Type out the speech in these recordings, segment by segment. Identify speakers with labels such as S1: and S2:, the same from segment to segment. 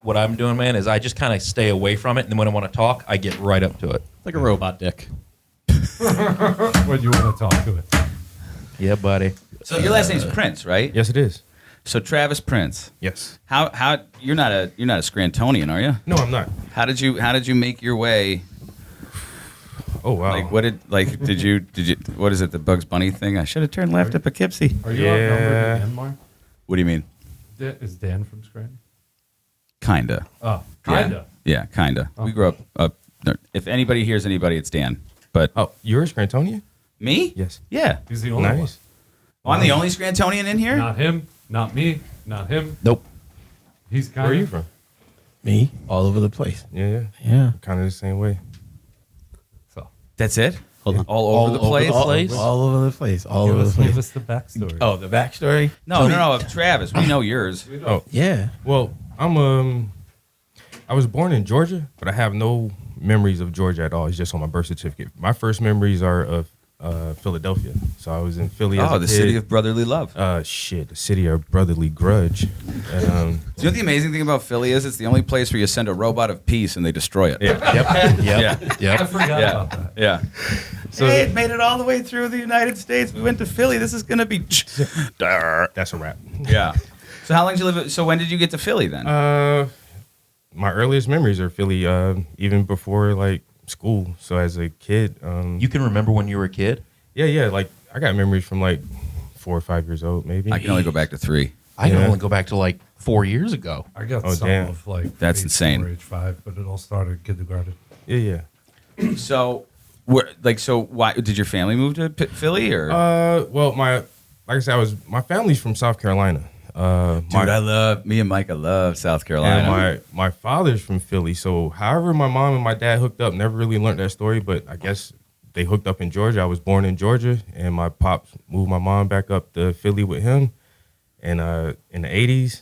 S1: what I'm doing, man, is I just kind of stay away from it, and then when I want to talk, I get right up to it.
S2: Like a robot dick.
S3: When you want to talk to it.
S1: Yeah, buddy.
S4: So your last name's Prince, right?
S5: Yes, it is.
S4: So Travis Prince.
S5: Yes.
S4: How you're not a Scrantonian, are you?
S5: No, I'm not.
S4: How did you make your way?
S5: Oh wow.
S4: Did you what is it, the Bugs Bunny thing? I should have turned left at Poughkeepsie.
S3: Are you outnumbered again, Mark?
S4: What do you mean?
S3: Is Dan from Scranton?
S4: Kinda.
S3: Oh, kinda.
S4: Yeah, kinda. We grew up. If anybody hears anybody, it's Dan. But
S5: Oh, you're a Scrantonian?
S4: me?
S5: Yes.
S4: Yeah.
S3: He's the only one.
S5: Nice.
S4: Well, I'm the only Scrantonian in here.
S3: Not him, not me, not him.
S1: Nope.
S3: He's kind
S5: Where are
S3: of.
S5: you from?
S2: Me, all over the place.
S5: Yeah.
S2: Yeah.
S5: Kind of the same way.
S3: So,
S4: That's it.
S2: Hold on.
S4: All over the place.
S2: All over the place. All over the
S3: give
S2: place.
S3: us the backstory.
S2: Oh, the backstory?
S4: No. Of Travis. We know yours.
S5: Oh,
S2: Yeah.
S5: well, I was born in Georgia, but I have no memories of Georgia at all. It's just on my birth certificate. My first memories are of Philadelphia. So I was in Philly as a
S4: The
S5: kid.
S4: city of brotherly love.
S5: The city of brotherly grudge. And,
S4: Do you know what the amazing thing about Philly is? It's the only place where you send a robot of peace and they destroy it.
S5: yeah.
S3: I forgot
S4: Yeah.
S3: about that.
S4: Yeah.
S5: So
S4: Hey, it made it all the way through the United States. We went to Philly. This is gonna be.
S5: that's a wrap.
S4: Yeah. So how long did you live? So when did you get to Philly then?
S5: My earliest memories are Philly, even before like school. So as a kid,
S1: You can remember when you were a kid?
S5: yeah, like I got memories from like 4 or 5 years old, maybe.
S4: I can only go back to 3.
S1: I can
S5: Yeah.
S1: only go back to like 4 years ago.
S3: I got
S5: Oh,
S3: some
S5: damn.
S3: of like
S4: That's
S3: age
S4: insane.
S3: 4, age 5, but it all started in kindergarten.
S5: Yeah.
S4: So, why did your family move to Philly or?
S5: Well, like I said, my family's from South Carolina.
S4: Me and Mike, I love South Carolina.
S5: And my father's from Philly. So however my mom and my dad hooked up, never really learned that story, but I guess they hooked up in Georgia. I was born in Georgia, and my pops moved my mom back up to Philly with him and in the 80s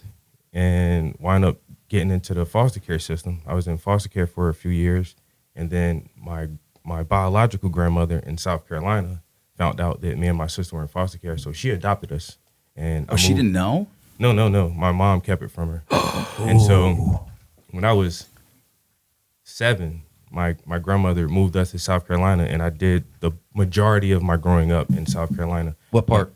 S5: and wound up getting into the foster care system. I was in foster care for a few years, and then my biological grandmother in South Carolina found out that me and my sister were in foster care, so she adopted us. And
S4: she didn't know?
S5: No. My mom kept it from her. And so when I was 7, my grandmother moved us to South Carolina, and I did the majority of my growing up in South Carolina.
S1: What part?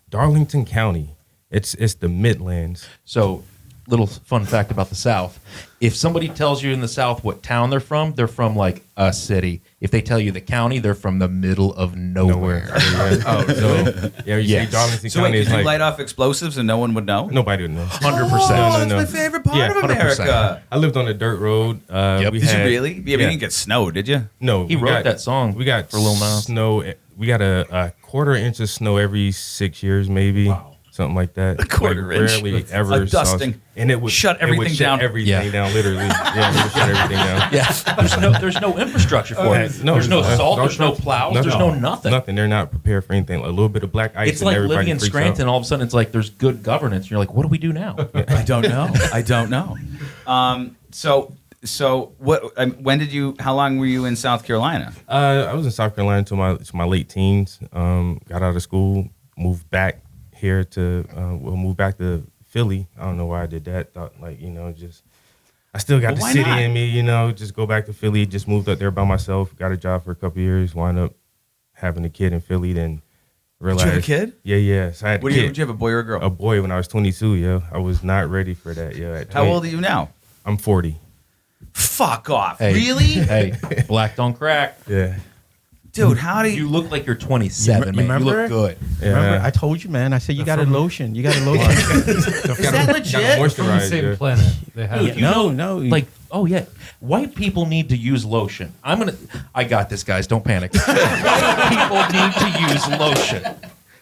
S5: Darlington County. It's the Midlands.
S1: So, little fun fact about the South. If somebody tells you in the South what town they're from like a city. If they tell you the county, they're from the middle of nowhere.
S5: See, Darlington
S4: So wait,
S5: County
S4: did
S5: is
S4: you
S5: like
S4: light off explosives and no one would know?
S5: nobody would know.
S1: 100%.
S4: Oh,
S5: No.
S4: that's my favorite part
S5: Yeah,
S4: of
S1: 100%.
S4: America.
S5: I lived on a dirt road.
S1: Yep.
S5: We
S4: Did you
S5: had-
S4: really? Yeah, but you didn't get snow, did you?
S5: No,
S1: He
S5: we
S1: wrote
S5: got-
S1: that song
S5: We got
S1: for Lil Nas.
S5: snow. We got a quarter inch of snow every 6 years, maybe.
S3: Wow.
S5: Something like that.
S4: A quarter inch?
S5: Rarely ever.
S4: A dusting.
S5: And it would
S4: Shut everything down.
S5: Everything
S1: Yeah.
S5: down, literally. Yeah, it would shut everything down.
S1: Yeah, there's no infrastructure for it.
S5: No,
S1: There's no
S5: no,
S1: salt.
S5: no,
S1: There's no
S5: no,
S1: plows.
S5: nothing.
S1: There's no nothing.
S5: Nothing. They're not prepared for anything. A little bit of black ice.
S1: It's
S5: and
S1: like
S5: everybody
S1: living in
S5: freaks
S1: Scranton.
S5: out.
S1: All of a sudden, it's like there's good governance. And you're like, what do we do now?
S4: I don't know. So what? How long were you in South Carolina?
S5: I was in South Carolina to my late teens. Got out of school, moved back here moved back to Philly. I don't know why I did that. Thought just I still got the
S4: why
S5: city
S4: not?
S5: in me, just go back to Philly. Just moved up there by myself. Got a job for a couple of years. Wound up having a kid in Philly. Then realized.
S4: Did you have a kid?
S5: Yeah. So I had a kid.
S4: Did you have a boy or a girl?
S5: A boy when I was 22. Yo, I was not ready for that. Yo, at
S4: How
S5: 20
S4: old are you now?
S5: I'm 40.
S4: Fuck off!
S1: Hey,
S4: Really,
S1: Hey, black don't crack.
S5: Yeah.
S4: dude? How do
S1: You
S4: you?
S1: look like you're 27,
S2: You
S1: man. You
S2: remember?
S1: look good.
S2: Remember, I told you, man. I said you got a lotion. You got a lotion.
S4: Is that legit?
S3: From the
S5: Moisturize.
S3: same
S5: Yeah.
S3: planet. They have
S1: Dude, you
S2: No,
S1: know,
S2: no.
S1: Like, oh yeah, white people need to use lotion. I got this, guys. Don't panic. White people need to use lotion.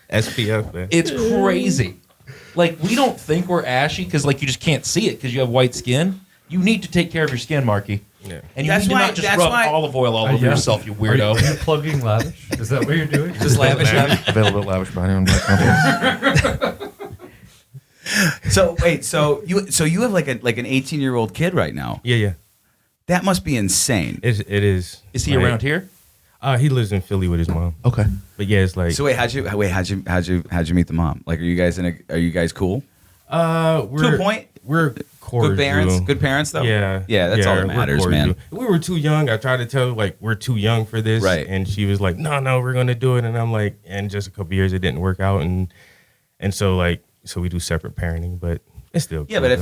S5: SPF, man.
S1: It's crazy. Like, we don't think we're ashy because, like, you just can't see it because you have white skin. You need to take care of your skin, Marky.
S5: Yeah.
S1: And you
S4: That's
S1: need to
S4: why-
S1: not just
S4: that's
S1: rub
S4: why-
S1: olive oil all over
S3: Yeah.
S1: yourself, you
S3: Are
S1: weirdo.
S3: you plugging Lavish? Is that what you're doing?
S4: Just lavish.
S1: Available at Lavish Body on
S4: So wait, so you have like an 18-year-old kid right now.
S5: Yeah.
S4: That must be insane.
S5: It is.
S1: Is he
S5: like,
S1: around here?
S5: He lives in Philly with his mom.
S1: Okay.
S5: But yeah, it's like
S4: So how'd you meet the mom? Like, are you guys cool?
S5: we're
S4: To a point.
S5: we're cordial.
S4: Good parents though.
S5: Yeah,
S4: that's all that
S5: we're
S4: matters,
S5: cordial.
S4: man.
S5: We were too young. I tried to tell her, like, we're too young for this,
S4: Right.
S5: And she was like, no, we're gonna do it. And I'm like, and just a couple years it didn't work out, and so we do separate parenting, but it's still
S4: Yeah,
S5: cool,
S4: but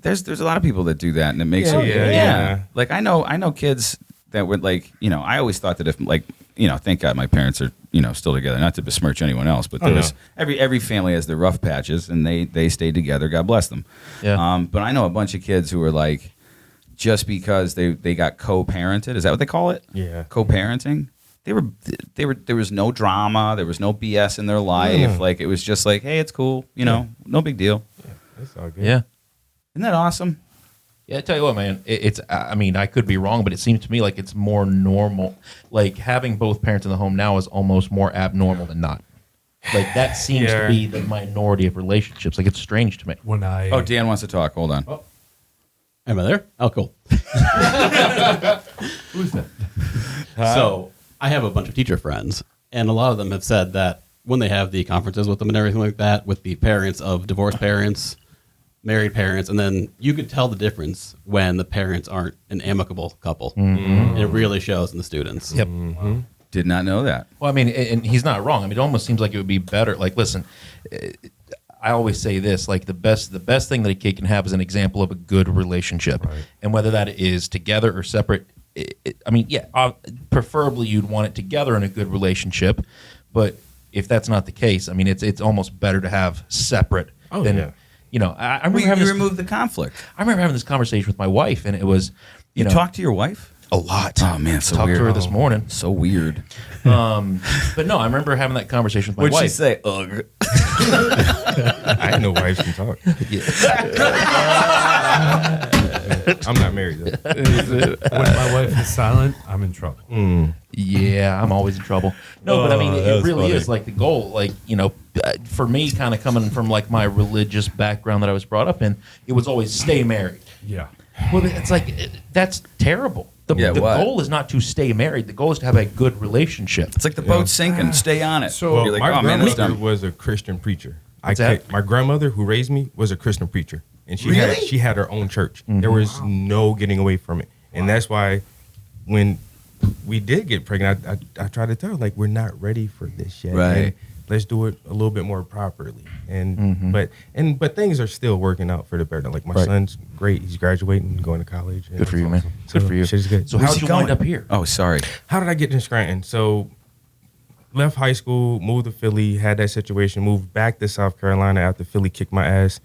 S5: though.
S4: there's a lot of people that do that, and it makes
S5: Yeah.
S4: Like I know kids that would like, I always thought that if like, thank God my parents are, still together. Not to besmirch anyone else, but there was every family has their rough patches, and they stayed together. God bless them.
S1: Yeah.
S4: But I know a bunch of kids who are like, just because they got co-parented, is that what they call it?
S5: Yeah.
S4: Co-parenting. They were. There was no drama. There was no BS in their life. Like it was just like, hey, it's cool. No big deal.
S5: It's all good.
S1: Yeah.
S4: Isn't that awesome?
S1: Yeah, I tell you what, man. It's. I mean, I could be wrong, but it seems to me like it's more normal. Like having both parents in the home now is almost more abnormal than not. Like that seems to be the minority of relationships. Like it's strange to me.
S3: When I
S4: Oh, Dan wants to talk. Hold on.
S3: Oh.
S6: Am I there? Oh, cool.
S3: Who's that?
S6: So I have a bunch of teacher friends, and a lot of them have said that when they have the conferences with them and everything like that, with the parents of divorced parents, married parents, and then you could tell the difference when the parents aren't an amicable couple. It really shows in the students.
S1: Yep.
S4: Did not know that.
S1: Well, I mean, and he's not wrong. I mean, it almost seems like it would be better. Like, listen, I always say this: like the best thing that a kid can have is an example of a good relationship, and whether that is together or separate. I mean, preferably you'd want it together in a good relationship, but if that's not the case, I mean, it's almost better to have separate than. I remember
S4: You remove the conflict.
S1: I remember having this conversation with my wife, and it was,
S4: You talk to your wife?
S1: a lot.
S4: Oh, man, so
S1: talked
S4: weird.
S1: to her this morning.
S4: So weird.
S1: But no, I remember having that conversation with my
S4: What'd
S1: wife.
S4: she say? Ugh.
S5: I didn't know wives can talk. I'm not married though.
S3: When my wife is silent, I'm in trouble.
S1: Yeah, I'm always in trouble. No, but I mean, it really is like the goal. Like, for me, kind of coming from like my religious background that I was brought up in, it was always stay married.
S3: Yeah.
S1: Well, it's like that's terrible. The
S4: what?
S1: goal is not to stay married. The goal is to have a good relationship.
S4: It's like the boat's sinking. Stay on it.
S3: So-
S5: Well,
S4: you're like,
S5: my
S4: oh, man, that's
S5: grandmother
S4: dumb.
S5: was a Christian preacher.
S1: What's that?
S5: My grandmother who raised me was a Christian preacher, and she
S4: Really?
S5: had her own church. There was no getting away from it, and that's why when we did get pregnant, I tried to tell her like we're not ready for this yet.
S4: Right.
S5: And let's do it a little bit more properly. And but things are still working out for the better. Like my
S1: Right.
S5: son's great; he's graduating, going to college.
S1: Good for you, man.
S5: So
S1: Good for you.
S5: Shit's good.
S1: So
S4: Where's
S1: how'd
S4: he
S1: you wind
S4: going?
S1: up here?
S4: Oh, sorry.
S5: How did I get in Scranton? So left high school, moved to Philly, had that situation, moved back to South Carolina after Philly kicked my ass.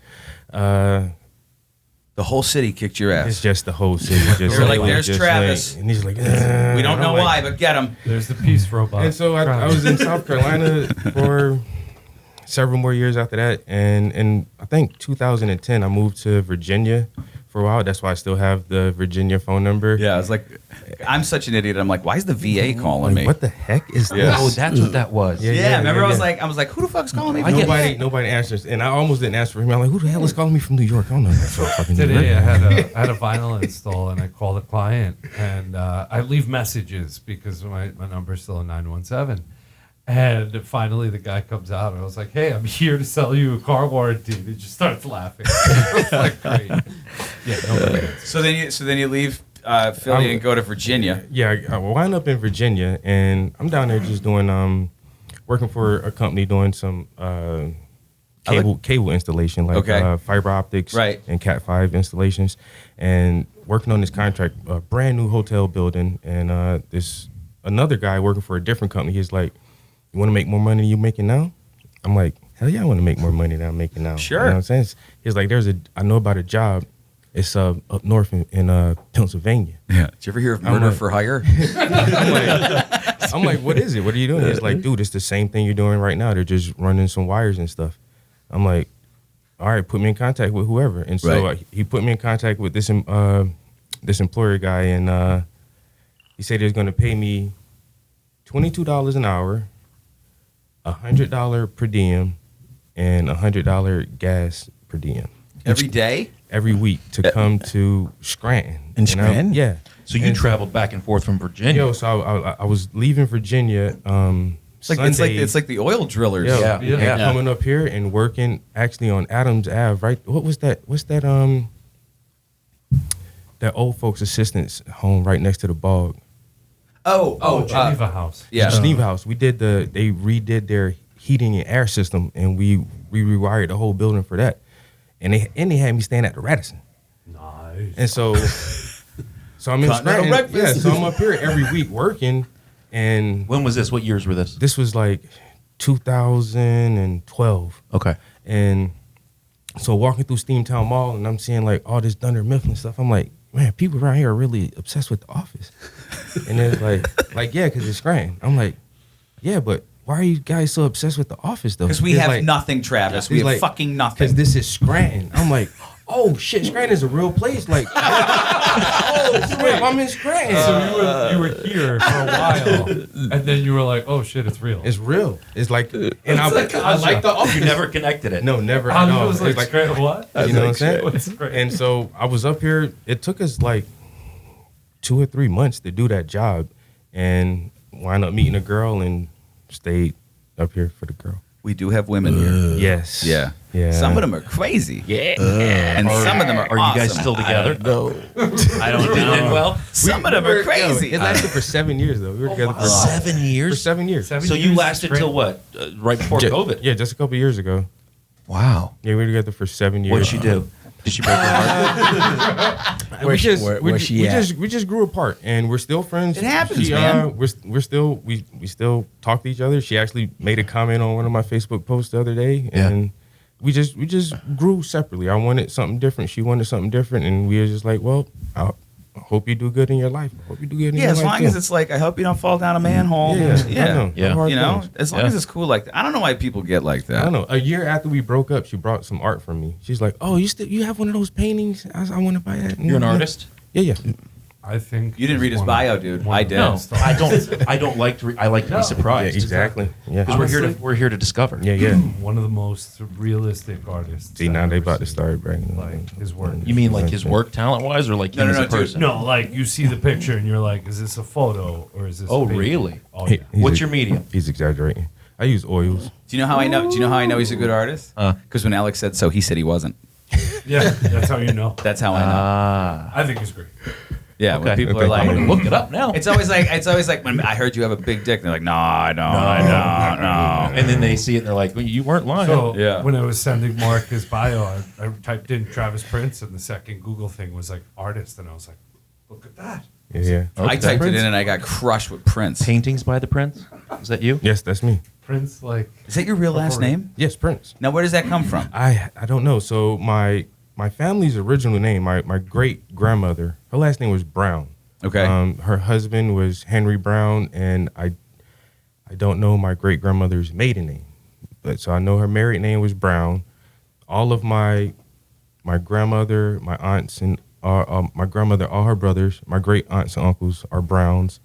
S4: The whole city kicked your
S5: It's
S4: ass.
S5: just the whole city. Just
S4: They were like, "There's
S5: just
S4: Travis."
S5: and he's like,
S4: We don't know why, but get him.
S3: There's the peace robot.
S5: And so I was in South Carolina for several more years after that. And I think 2010, I moved to Virginia for a while. That's why I still have the Virginia phone number.
S4: Yeah, I was like, I'm such an idiot. I'm like, why is the VA calling
S5: Like,
S4: me?
S5: what the heck is
S4: Yeah.
S1: Oh,
S5: this?
S1: that's what that was.
S4: Yeah, remember
S5: yeah,
S4: I was
S5: yeah.
S4: like, who the fuck's calling me?
S1: I get-
S5: Nobody answers. And I almost didn't answer for him. I'm like, who the hell is calling me from New York? I don't know that fucking New
S3: Today
S5: York.
S3: I had a vinyl install and I called a client and I leave messages because my number is still a 917. And finally the guy comes out and I was like, hey, I'm here to sell you a car warranty. And he just starts laughing. I was like, great. Yeah, no
S4: So then you leave Philly and go to Virginia.
S5: Yeah, I wound up in Virginia, and I'm down there just doing, working for a company doing some cable installation, like
S4: Okay.
S5: fiber optics
S4: Right.
S5: and Cat5 installations, and working on this contract, a brand new hotel building, and this another guy working for a different company. He's like, "You want to make more money than you making now?" I'm like, "Hell yeah, I want to make more money than I'm making now."
S4: Sure.
S5: You know what I'm saying? He's like, I know about a job. It's up north in Pennsylvania.
S4: Yeah. Did you ever hear of murder
S5: like-
S4: for hire?
S5: I'm like, what is it? What are you doing? He's like, dude, it's the same thing you're doing right now. They're just running some wires and stuff. I'm like, all right, put me in contact with whoever. And so
S4: Right.
S5: he put me in contact with this employer guy, and he said he was going to pay me $22 an hour, $100 per diem, and $100 gas per diem
S4: Every day?
S5: every week to come to Scranton.
S2: In
S5: And
S2: Scranton?
S5: yeah.
S1: So you traveled back and forth from Virginia.
S5: So I was leaving Virginia
S4: It's like the oil drillers.
S1: Yeah.
S5: And coming up here and working actually on Adams Ave, right? What's that that old folks assistance home right next to the bog?
S3: Geneva House.
S4: Yeah.
S5: Geneva House. They redid their heating and air system, and we rewired the whole building for that. And they had me staying at the Radisson.
S3: Nice.
S5: And so I'm in
S4: Continental
S5: Scranton.
S4: breakfast.
S5: Yeah, so I'm up here every week working. And
S1: When was this? What years were this?
S5: this was like 2012.
S1: Okay.
S5: And so walking through Steamtown Mall, and I'm seeing like all this Dunder Mifflin stuff. I'm like, man, people around here are really obsessed with The Office. And it's like yeah, because it's Scranton. I'm like, yeah, but why are you guys so obsessed with The Office though?
S4: Because we
S5: It's
S4: have
S5: like-
S4: nothing, Travis. We
S5: it's
S4: have
S5: like-
S4: fucking nothing.
S5: Because this is Scranton. I'm like, oh shit, Scranton is a real place. Like, oh shit, I'm in Scranton.
S3: So you were here for a while, and then you were like, "Oh shit, it's real."
S5: It's real. It's like, and I like The Office.
S1: You never connected it.
S5: No, never.
S3: I
S5: No,
S3: was like,
S5: it's
S3: straight, what?
S5: you know what I'm saying?
S3: What's great?
S5: And so I was up here. It took us like 2 or 3 months to do that job, and wound up meeting a girl and stayed up here for the girl.
S4: We do have women here.
S5: Yes.
S4: Yeah.
S5: Yeah.
S4: Some of them are crazy. Yeah. And some of them are
S1: Are you guys
S4: awesome.
S1: still together?
S2: No.
S1: I don't think well.
S4: Some of them are crazy.
S5: It lasted for 7 years though. We were together for
S1: 7 years.
S5: 7 years.
S3: 7
S1: So you
S3: years
S1: lasted
S3: straight.
S1: till what? Right before COVID.
S5: Yeah, just a couple years ago.
S1: Wow.
S5: Yeah, we were together for 7 years.
S1: What did she do? Did she break your heart?
S5: We just
S2: where's she at?
S5: we just grew apart, and we're still friends.
S4: It happens,
S5: She,
S4: man.
S5: We're still we still talk to each other. She actually made a comment on one of my Facebook posts the other day, and we just grew separately. I wanted something different. She wanted something different, and we were just like, well, I hope you do good in your life. I hope you do good in
S4: Yeah,
S5: your
S4: as
S5: life.
S4: long as it's like, I hope you don't fall down a manhole.
S5: Yeah,
S4: Yeah.
S5: I know.
S1: Yeah.
S5: Hard
S4: You know,
S5: things.
S4: as long
S1: Yeah.
S4: as it's cool like that. I don't know why people get like that.
S5: I don't know. A year after we broke up, she brought some art from me. She's like, "Oh, you have one of those paintings? I want to buy that."
S1: You're an artist?
S5: Yeah.
S3: I think
S4: You didn't read his
S3: one of-
S4: bio, dude.
S3: one
S4: I
S3: of the
S4: did.
S3: best
S1: I don't. I don't like to. I like to be
S5: Yeah,
S1: surprised.
S5: exactly. Yeah.
S1: Because
S3: Honestly-
S1: we're here to discover.
S5: Yeah.
S3: One of the most realistic artists.
S5: See, now
S3: I've
S5: they
S3: ever
S5: about to
S3: seen.
S5: start bragging.
S3: Like his work.
S1: You mean like his work, talent wise, or like
S4: No,
S1: him
S4: no,
S1: as
S4: no,
S1: a
S4: dude.
S1: person?
S3: No, like you see the picture and you're like, is this a photo or is this?
S1: Oh,
S3: a painting?
S1: really?
S3: Oh, yeah.
S1: What's your medium?
S5: He's exaggerating. I use oils.
S4: Do you know how I know? Do you know how I know he's a good artist?
S1: Uh.
S4: Because when Alex said so, he said he wasn't.
S3: Yeah, that's how you know.
S4: That's how I know.
S1: Ah.
S3: I think he's great.
S4: Yeah, when
S1: okay.
S4: people
S5: Okay.
S4: are
S1: I'm
S4: like,
S1: gonna look it up now.
S4: it's always like when I heard you have a big dick. They're like, no, I don't. I don't. No.
S1: And then they see it and they're like, well, "You weren't lying."
S3: So
S4: Yeah.
S3: when I was sending Mark his bio, I typed in Travis Prince, and the second Google thing was like artist, and I was like, look at that.
S5: Yeah.
S4: I typed it in and I got crushed with Prince.
S1: Paintings by the Prince. Is that you?
S5: Yes, that's me.
S3: Prince, like,
S4: Is that your real last name?
S5: Yes, Prince.
S4: Now, where does that come from?
S5: I don't know. So my family's original name, my great grandmother, her last name was Brown.
S4: Okay.
S5: Her husband was Henry Brown, and I don't know my great grandmother's maiden name, but so I know her married name was Brown. All of my grandmother, my aunts, and my grandmother, all her brothers, my great aunts and uncles are Browns,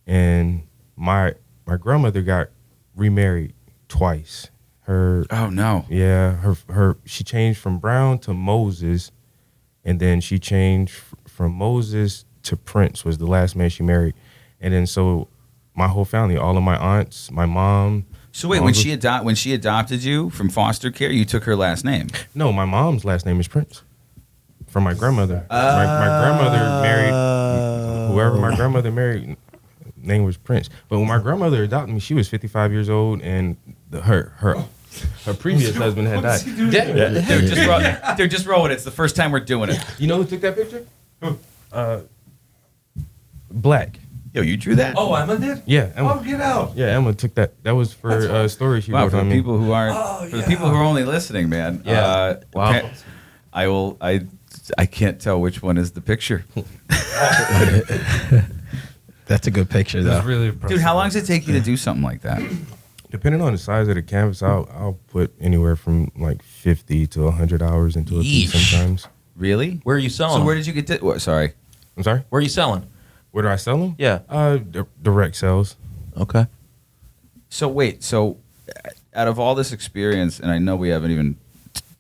S5: and my grandmother got remarried twice. Her
S4: Oh no.
S5: yeah, she changed from Brown to Moses, and then she changed from Moses to Prince was the last man she married, and then so my whole family, all of my aunts, my mom.
S4: So wait,
S5: my
S4: when
S5: uncles-
S4: she adopted you from foster care, you took her last name.
S5: no, my mom's last name is Prince, from my grandmother. My grandmother married whoever my grandmother married. Name was Prince, but when my grandmother adopted me, she was 55 years old, and her previous husband had died.
S4: Dude, just roll it. It's the first time we're doing it.
S5: You know who took that picture? Black.
S4: Yo, you drew that?
S3: oh, Emma did?
S5: Yeah, Emma.
S3: Oh, get out.
S5: Yeah, Emma took that. That was for a story she
S4: Wow,
S5: wrote
S4: for the
S5: on me.
S4: people who aren't, for the people who are only listening, man.
S1: Yeah. Wow.
S4: I can't tell which one is the picture.
S2: That's a good picture,
S3: That's
S2: though.
S3: really impressive.
S4: Dude, how long does it take you to do something like that?
S5: Depending on the size of the canvas, I'll put anywhere from like 50 to 100 hours into a piece
S1: Yeesh.
S5: sometimes.
S4: Really?
S1: Where are you selling?
S4: So where
S1: them?
S4: did you get this? Sorry.
S5: I'm sorry?
S1: Where are you selling?
S5: Where do I sell them?
S1: Yeah.
S5: Direct sales.
S1: Okay.
S4: So wait, so out of all this experience, and I know we haven't even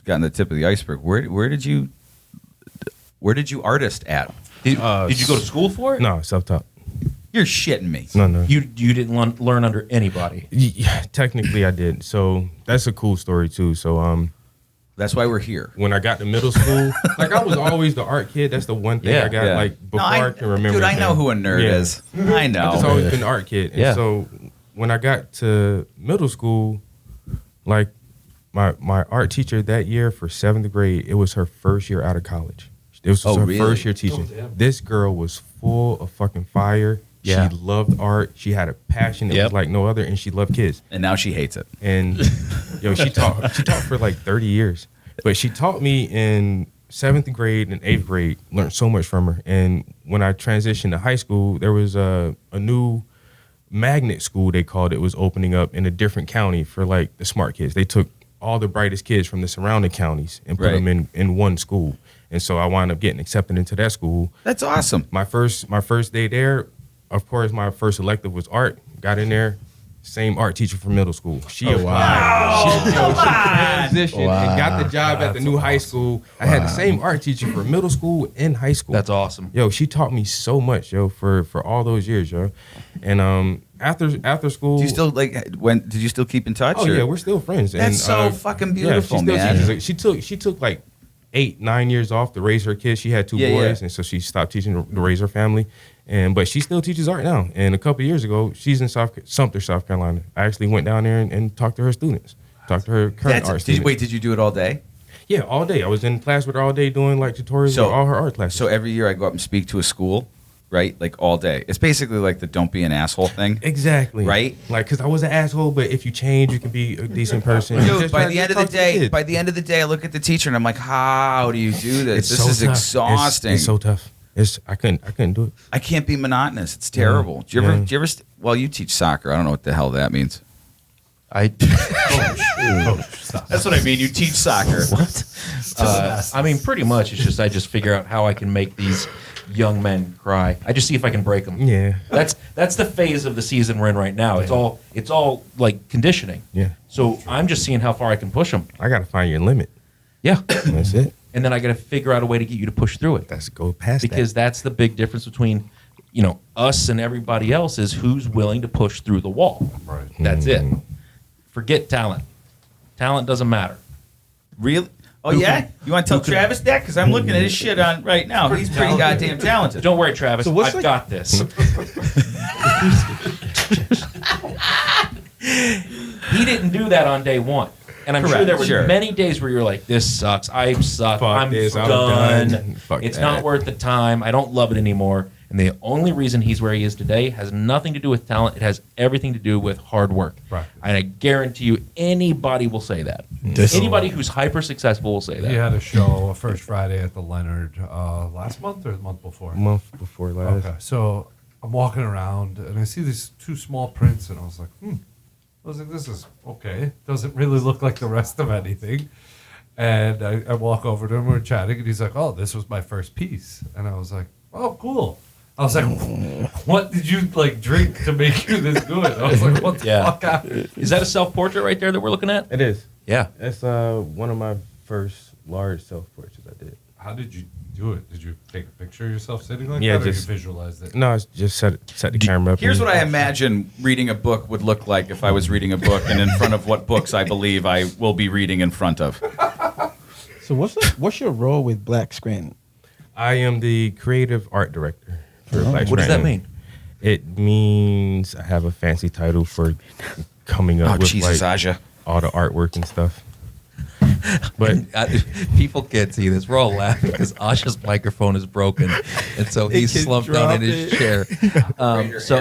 S4: gotten the tip of the iceberg, where did you artist at?
S1: Did you go to school for it?
S5: No, self-taught.
S4: You're shitting me.
S5: No.
S1: You didn't learn under anybody.
S5: Yeah, technically, I did. So that's a cool story too. So
S4: That's why we're here.
S5: when I got to middle school, like I was always the art kid. That's the one thing I got like before I can remember.
S4: Dude, I know who a nerd
S5: Yeah.
S4: is. I know.
S5: I've just always been the art kid. And
S1: Yeah.
S5: so when I got to middle school, like my art teacher that year for 7th grade, it was her first year out of college. It was her
S4: really?
S5: first year teaching. This girl was full of fucking fire.
S1: Yeah.
S5: She loved art. She had a passion that was like no other, and she loved kids.
S4: And now she hates it.
S5: And she taught for like 30 years. But she taught me in 7th grade and 8th grade, learned so much from her. And when I transitioned to high school, there was a new magnet school, they called it, was opening up in a different county for like the smart kids. They took all the brightest kids from the surrounding counties and put them in one school. And so I wound up getting accepted into that school.
S4: That's awesome.
S5: My first day there, of course, my first elective was art. Got in there, same art teacher from middle school. She applied. She transitioned and got the job at the new high school. I had the same art teacher for middle school and high school.
S1: That's awesome.
S5: Yo, she taught me so much, yo, for all those years, yo. And after school,
S4: Do you still did you still keep in touch?
S5: oh
S4: or-
S5: yeah, we're still friends.
S4: That's so fucking beautiful,
S5: yeah,
S4: man.
S5: she took like 8-9 years off to raise her kids. She had two boys, and so she stopped teaching to raise her family. But she still teaches art now. And a couple of years ago, she's in Sumter, South Carolina. I actually went down there and talked to her students, talked to her current art students.
S4: Wait, did you do it all day?
S5: Yeah, all day. I was in class with her all day doing like tutorials
S4: So-
S5: for all her art classes.
S4: So every year I go up and speak to a school, right? Like all day. It's basically like the don't be an asshole thing.
S5: exactly.
S4: Right?
S5: Like, because I was an asshole, but if you change, you can be a decent person.
S4: Dude,
S5: Just
S4: by
S5: try
S4: the
S5: to
S4: end of the
S5: talk to
S4: day,
S5: kids.
S4: I look at the teacher and I'm like, how do you do this?
S5: It's
S4: This
S5: so
S4: is
S5: tough.
S4: exhausting.
S5: It's so tough. I couldn't do it.
S4: I can't be monotonous. It's terrible. Do you ever? Well, you teach soccer. I don't know what the hell that means. That's what I mean. You teach soccer.
S1: What? I mean, pretty much. It's just I just figure out how I can make these young men cry. I just see if I can break them.
S5: Yeah.
S1: That's the phase of the season we're in right now. It's all like conditioning.
S5: Yeah.
S1: So I'm just seeing how far I can push them.
S5: I got to find your limit.
S1: Yeah.
S5: That's it.
S1: And then I got to figure out a way to get you to push through it.
S5: That's go past
S1: Because that's the big difference between, us and everybody else is who's willing to push through the wall.
S3: Right.
S1: That's it. Forget talent. Talent doesn't matter.
S4: Really? Oh yeah? You want to tell Travis that? Because I'm looking at his shit on right now. He's pretty goddamn talented.
S1: Don't worry, Travis.
S2: So what's
S1: I've
S2: like-
S1: got this. He didn't do that on day one. And I'm sure
S4: Correct,
S1: there were
S4: sure.
S1: many days where you're like, this sucks. I suck.
S5: Fuck
S1: I'm
S5: this, I'm
S1: done.
S5: done. Fuck
S1: It's
S5: that.
S1: not worth the time. I don't love it anymore. And the only reason he's where he is today has nothing to do with talent. It has everything to do with hard work.
S3: Right.
S1: And I guarantee you, anybody will say that. Anybody who's hyper successful will say that.
S3: He had a show, First Friday at the Leonard, last month or the month before?
S5: a month before last.
S3: Okay, so I'm walking around and I see these two small prints, and I was like, I was like, this is okay. Doesn't really look like the rest of anything. And I walk over to him, we're chatting, and he's like, oh, this was my first piece. And I was like, oh, cool. I was like, what did you drink to make you this good? I was like, what the fuck happened?
S1: Is that a self-portrait right there that we're looking at?
S5: It is.
S1: Yeah.
S5: That's one of my first large self-portraits I did.
S3: How did you do it? Did you take a picture of yourself sitting like
S5: Yeah,
S3: that, or
S5: just-
S3: you visualized it?
S5: No, it's just set the camera up.
S4: Here's
S5: and-
S4: what I imagine reading a book would look like if I was reading a book and in front of what books I believe I will be reading in front of.
S2: So what's your role with Black Scranton?
S5: I am the creative art director for Black
S1: What does that
S5: Scranton.
S1: mean?
S5: It means I have a fancy title for coming up
S4: Oh,
S5: with
S4: Jesus, Aja.
S5: all the artwork and stuff. But
S1: People can't see this. We're all laughing because Asha's microphone is broken, and so he's
S2: can
S1: slumped down in
S2: drop
S1: his
S2: it.
S1: chair.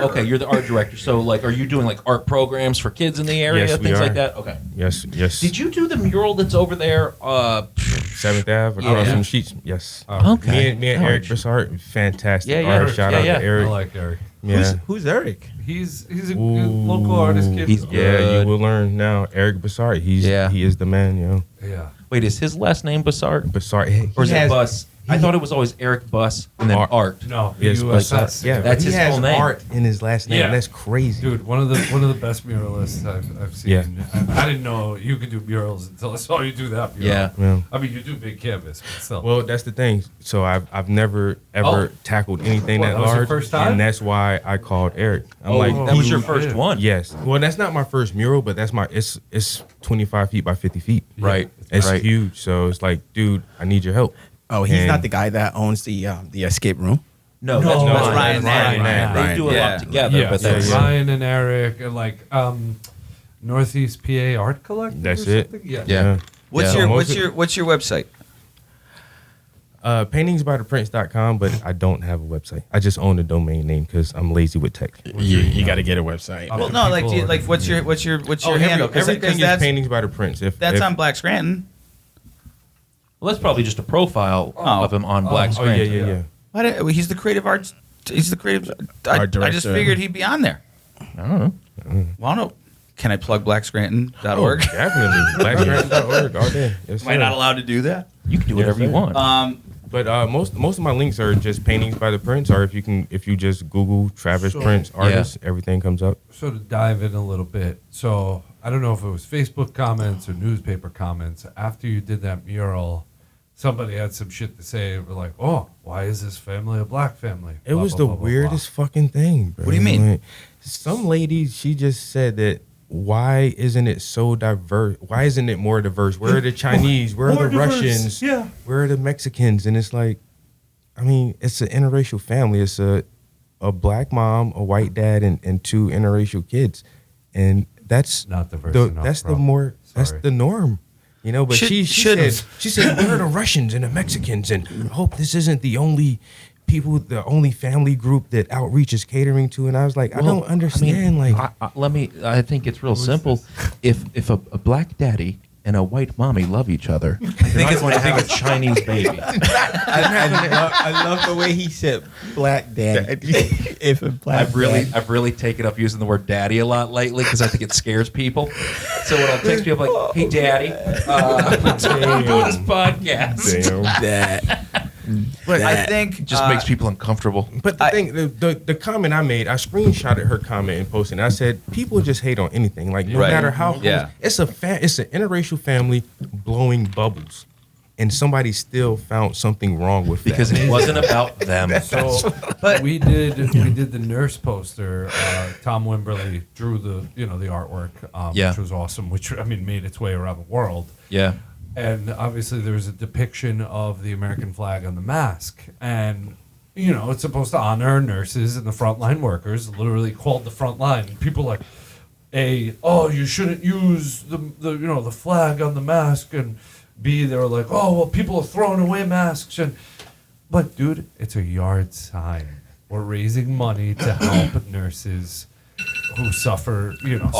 S1: Okay, you're the art director. So, are you doing art programs for kids in the area,
S5: Yes, we
S1: things
S5: are.
S1: like that? Okay.
S5: yes.
S1: Did you do the mural that's over there?
S5: 7th Ave
S1: Yeah.
S5: across from Sheets? Yes.
S1: Okay.
S5: Me and Eric Bessart, fantastic
S1: Yeah, yeah.
S5: art. Shout
S1: Yeah,
S5: out
S1: yeah.
S5: to Eric.
S3: I like Eric.
S5: Yeah.
S2: Who's Eric?
S3: He's a local artist kid.
S1: He's
S5: Yeah,
S1: good.
S5: you will learn now. Eric Bessart, he is the man,
S3: Yeah.
S1: Wait, is his last name Bassart?
S5: Bessart,
S1: Or is it Bus? I thought it was always Eric Buss and then Art.
S3: No,
S5: Yes,
S3: USS.
S5: yeah,
S1: That's
S5: he
S1: his
S5: has
S1: full name.
S5: art in his last name.
S3: Yeah.
S5: That's crazy.
S3: Dude, one of the best muralists I've seen.
S5: Yeah.
S3: I didn't know you could do murals until I saw you do that mural.
S1: Yeah.
S5: Yeah.
S3: I mean, you do big canvas, but still.
S5: Well, that's the thing. So I've never ever tackled anything
S3: What,
S5: that
S3: that was your
S5: large,
S3: first time?
S5: and that's why I called Eric. I'm
S1: Oh,
S5: like,
S1: that was your
S3: you
S1: first
S3: did.
S1: one.
S5: yes. Well, that's not my first mural, but that's my. It's 25 feet by 50 feet.
S1: Right.
S5: It's
S1: Right.
S5: huge. So it's like, dude, I need your help.
S2: Oh, he's
S5: And-
S2: not the guy that owns the escape room.
S1: No,
S3: No,
S1: that's
S3: that's
S1: Ryan.
S4: Ryan Nack.
S1: They
S2: Ryan.
S1: do a
S4: Yeah.
S1: lot together,
S3: Yeah,
S1: but
S3: so
S1: that's
S3: Ryan and Eric and like Northeast PA Art Collective.
S5: That's
S3: or
S5: it.
S3: something? Yeah.
S1: Yeah.
S4: What's
S1: Yeah.
S4: your
S5: Most
S4: what's
S5: of-
S4: your what's your website?
S5: Paintingsbytheprince.com, but I don't have a website. I just own the domain name because I'm lazy with tech.
S2: You got to get a website.
S3: How
S4: Well,
S3: can
S4: no, like
S3: people-
S4: like what's your handle?
S5: Everything is
S4: that's
S5: Paintings by the Prince.
S4: that's on Black Scranton.
S1: Well, that's probably just a profile
S4: Oh.
S1: of him on Black
S5: Oh
S1: Screen.
S5: yeah.
S4: Why did, he's the creative arts. He's the creative. I
S2: Art
S4: just
S2: director.
S4: figured he'd be on there.
S1: I don't know.
S4: Well, no. Can I plug blackscranton.org?
S5: Oh, definitely. Blackscranton.org all day. Yes,
S4: Am I
S5: sir.
S4: not allowed to do that?
S1: You can do whatever you
S5: sir.
S1: want.
S5: But most of my links are just Paintings by the Prince, or if you just Google Travis
S3: So-
S5: Prince artist, everything comes up.
S3: So to dive in a little bit, so I don't know if it was Facebook comments or newspaper comments. After you did that mural, somebody had some shit to say. We're like, oh, why is this family a black family?
S5: It
S3: Blah,
S5: was
S3: blah,
S5: the
S3: blah, blah,
S5: weirdest fucking thing, bro.
S4: What do you mean?
S5: Like, some lady, she just said that. Why isn't it so diverse? Why isn't it more diverse? Where are the Chinese? Where are
S3: More
S5: the
S3: diverse,
S5: Russians?
S3: yeah.
S5: Where are the Mexicans? And it's like, I mean, it's an interracial family. It's a black mom, a white dad, and two interracial kids, and that's
S3: Not diverse
S5: the
S3: enough,
S5: that's
S3: bro.
S5: the more that's
S3: Sorry.
S5: the norm, you know. But she
S4: Shouldn't.
S5: said where are the Russians and the Mexicans, and I hope this isn't the only people, the only family group that Outreach is catering to. And I was like, I don't understand.
S1: I think it's real simple. If a black daddy and a white mommy love each other, I think it's going to have a Chinese baby.
S2: I love the way he said black dad. If a black
S1: I've really taken up using the word daddy a lot lately because I think it scares people. So when I'll text people like, "Hey, daddy, I'm doing this podcast,"
S5: Damn. But
S4: I think
S1: it just makes people uncomfortable.
S5: But the thing, the comment I made, I screenshotted her comment and posted. And I said, people just hate on anything. Like no
S4: Right.
S5: matter how,
S4: Yeah.
S5: it's an interracial family blowing bubbles, and somebody still found something wrong with
S1: Because
S5: that.
S1: it wasn't about them.
S3: So
S4: But-
S3: we did the nurse poster. Tom Wimberly drew the artwork,
S1: Yeah.
S3: which was awesome. Which I mean made its way around the world.
S1: Yeah.
S3: And obviously there's a depiction of the American flag on the mask, and it's supposed to honor nurses and the frontline workers. Literally called the front line. People like, you shouldn't use the flag on the mask, and B, they were like, oh well, people are throwing away masks, but dude, it's a yard sign. We're raising money to help nurses who suffered through.
S1: That's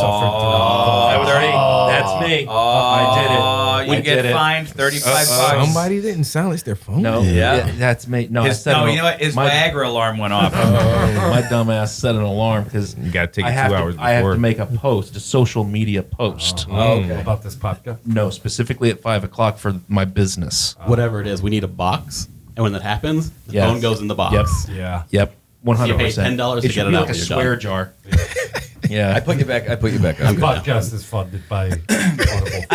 S1: me. I did it.
S4: You
S1: I
S4: get
S1: did it.
S4: fined 35 bucks.
S5: Somebody didn't silence their phone.
S1: No,
S4: Yeah.
S1: that's me. No, I
S4: His,
S1: set
S4: no,
S1: an-
S4: you know what? His
S1: my,
S4: Viagra alarm went off.
S1: my dumb ass set an alarm because
S5: You gotta take it
S1: I have
S5: 2
S1: to-
S5: hours
S1: I have
S5: before.
S1: to make a post, a social media post.
S3: About this podcast.
S1: No, specifically at 5:00 for my business.
S6: Whatever it is, we need a box, and when that happens, the
S1: Yes.
S6: phone goes in the box.
S1: Yep.
S3: Yeah.
S1: Yep. 100%.
S6: You pay $10 to
S1: It should
S6: get it
S1: be
S6: out
S1: like a
S6: when you're
S1: swear
S6: done.
S1: jar. Yeah.
S4: I put you back up.
S3: This podcast is funded by Audible.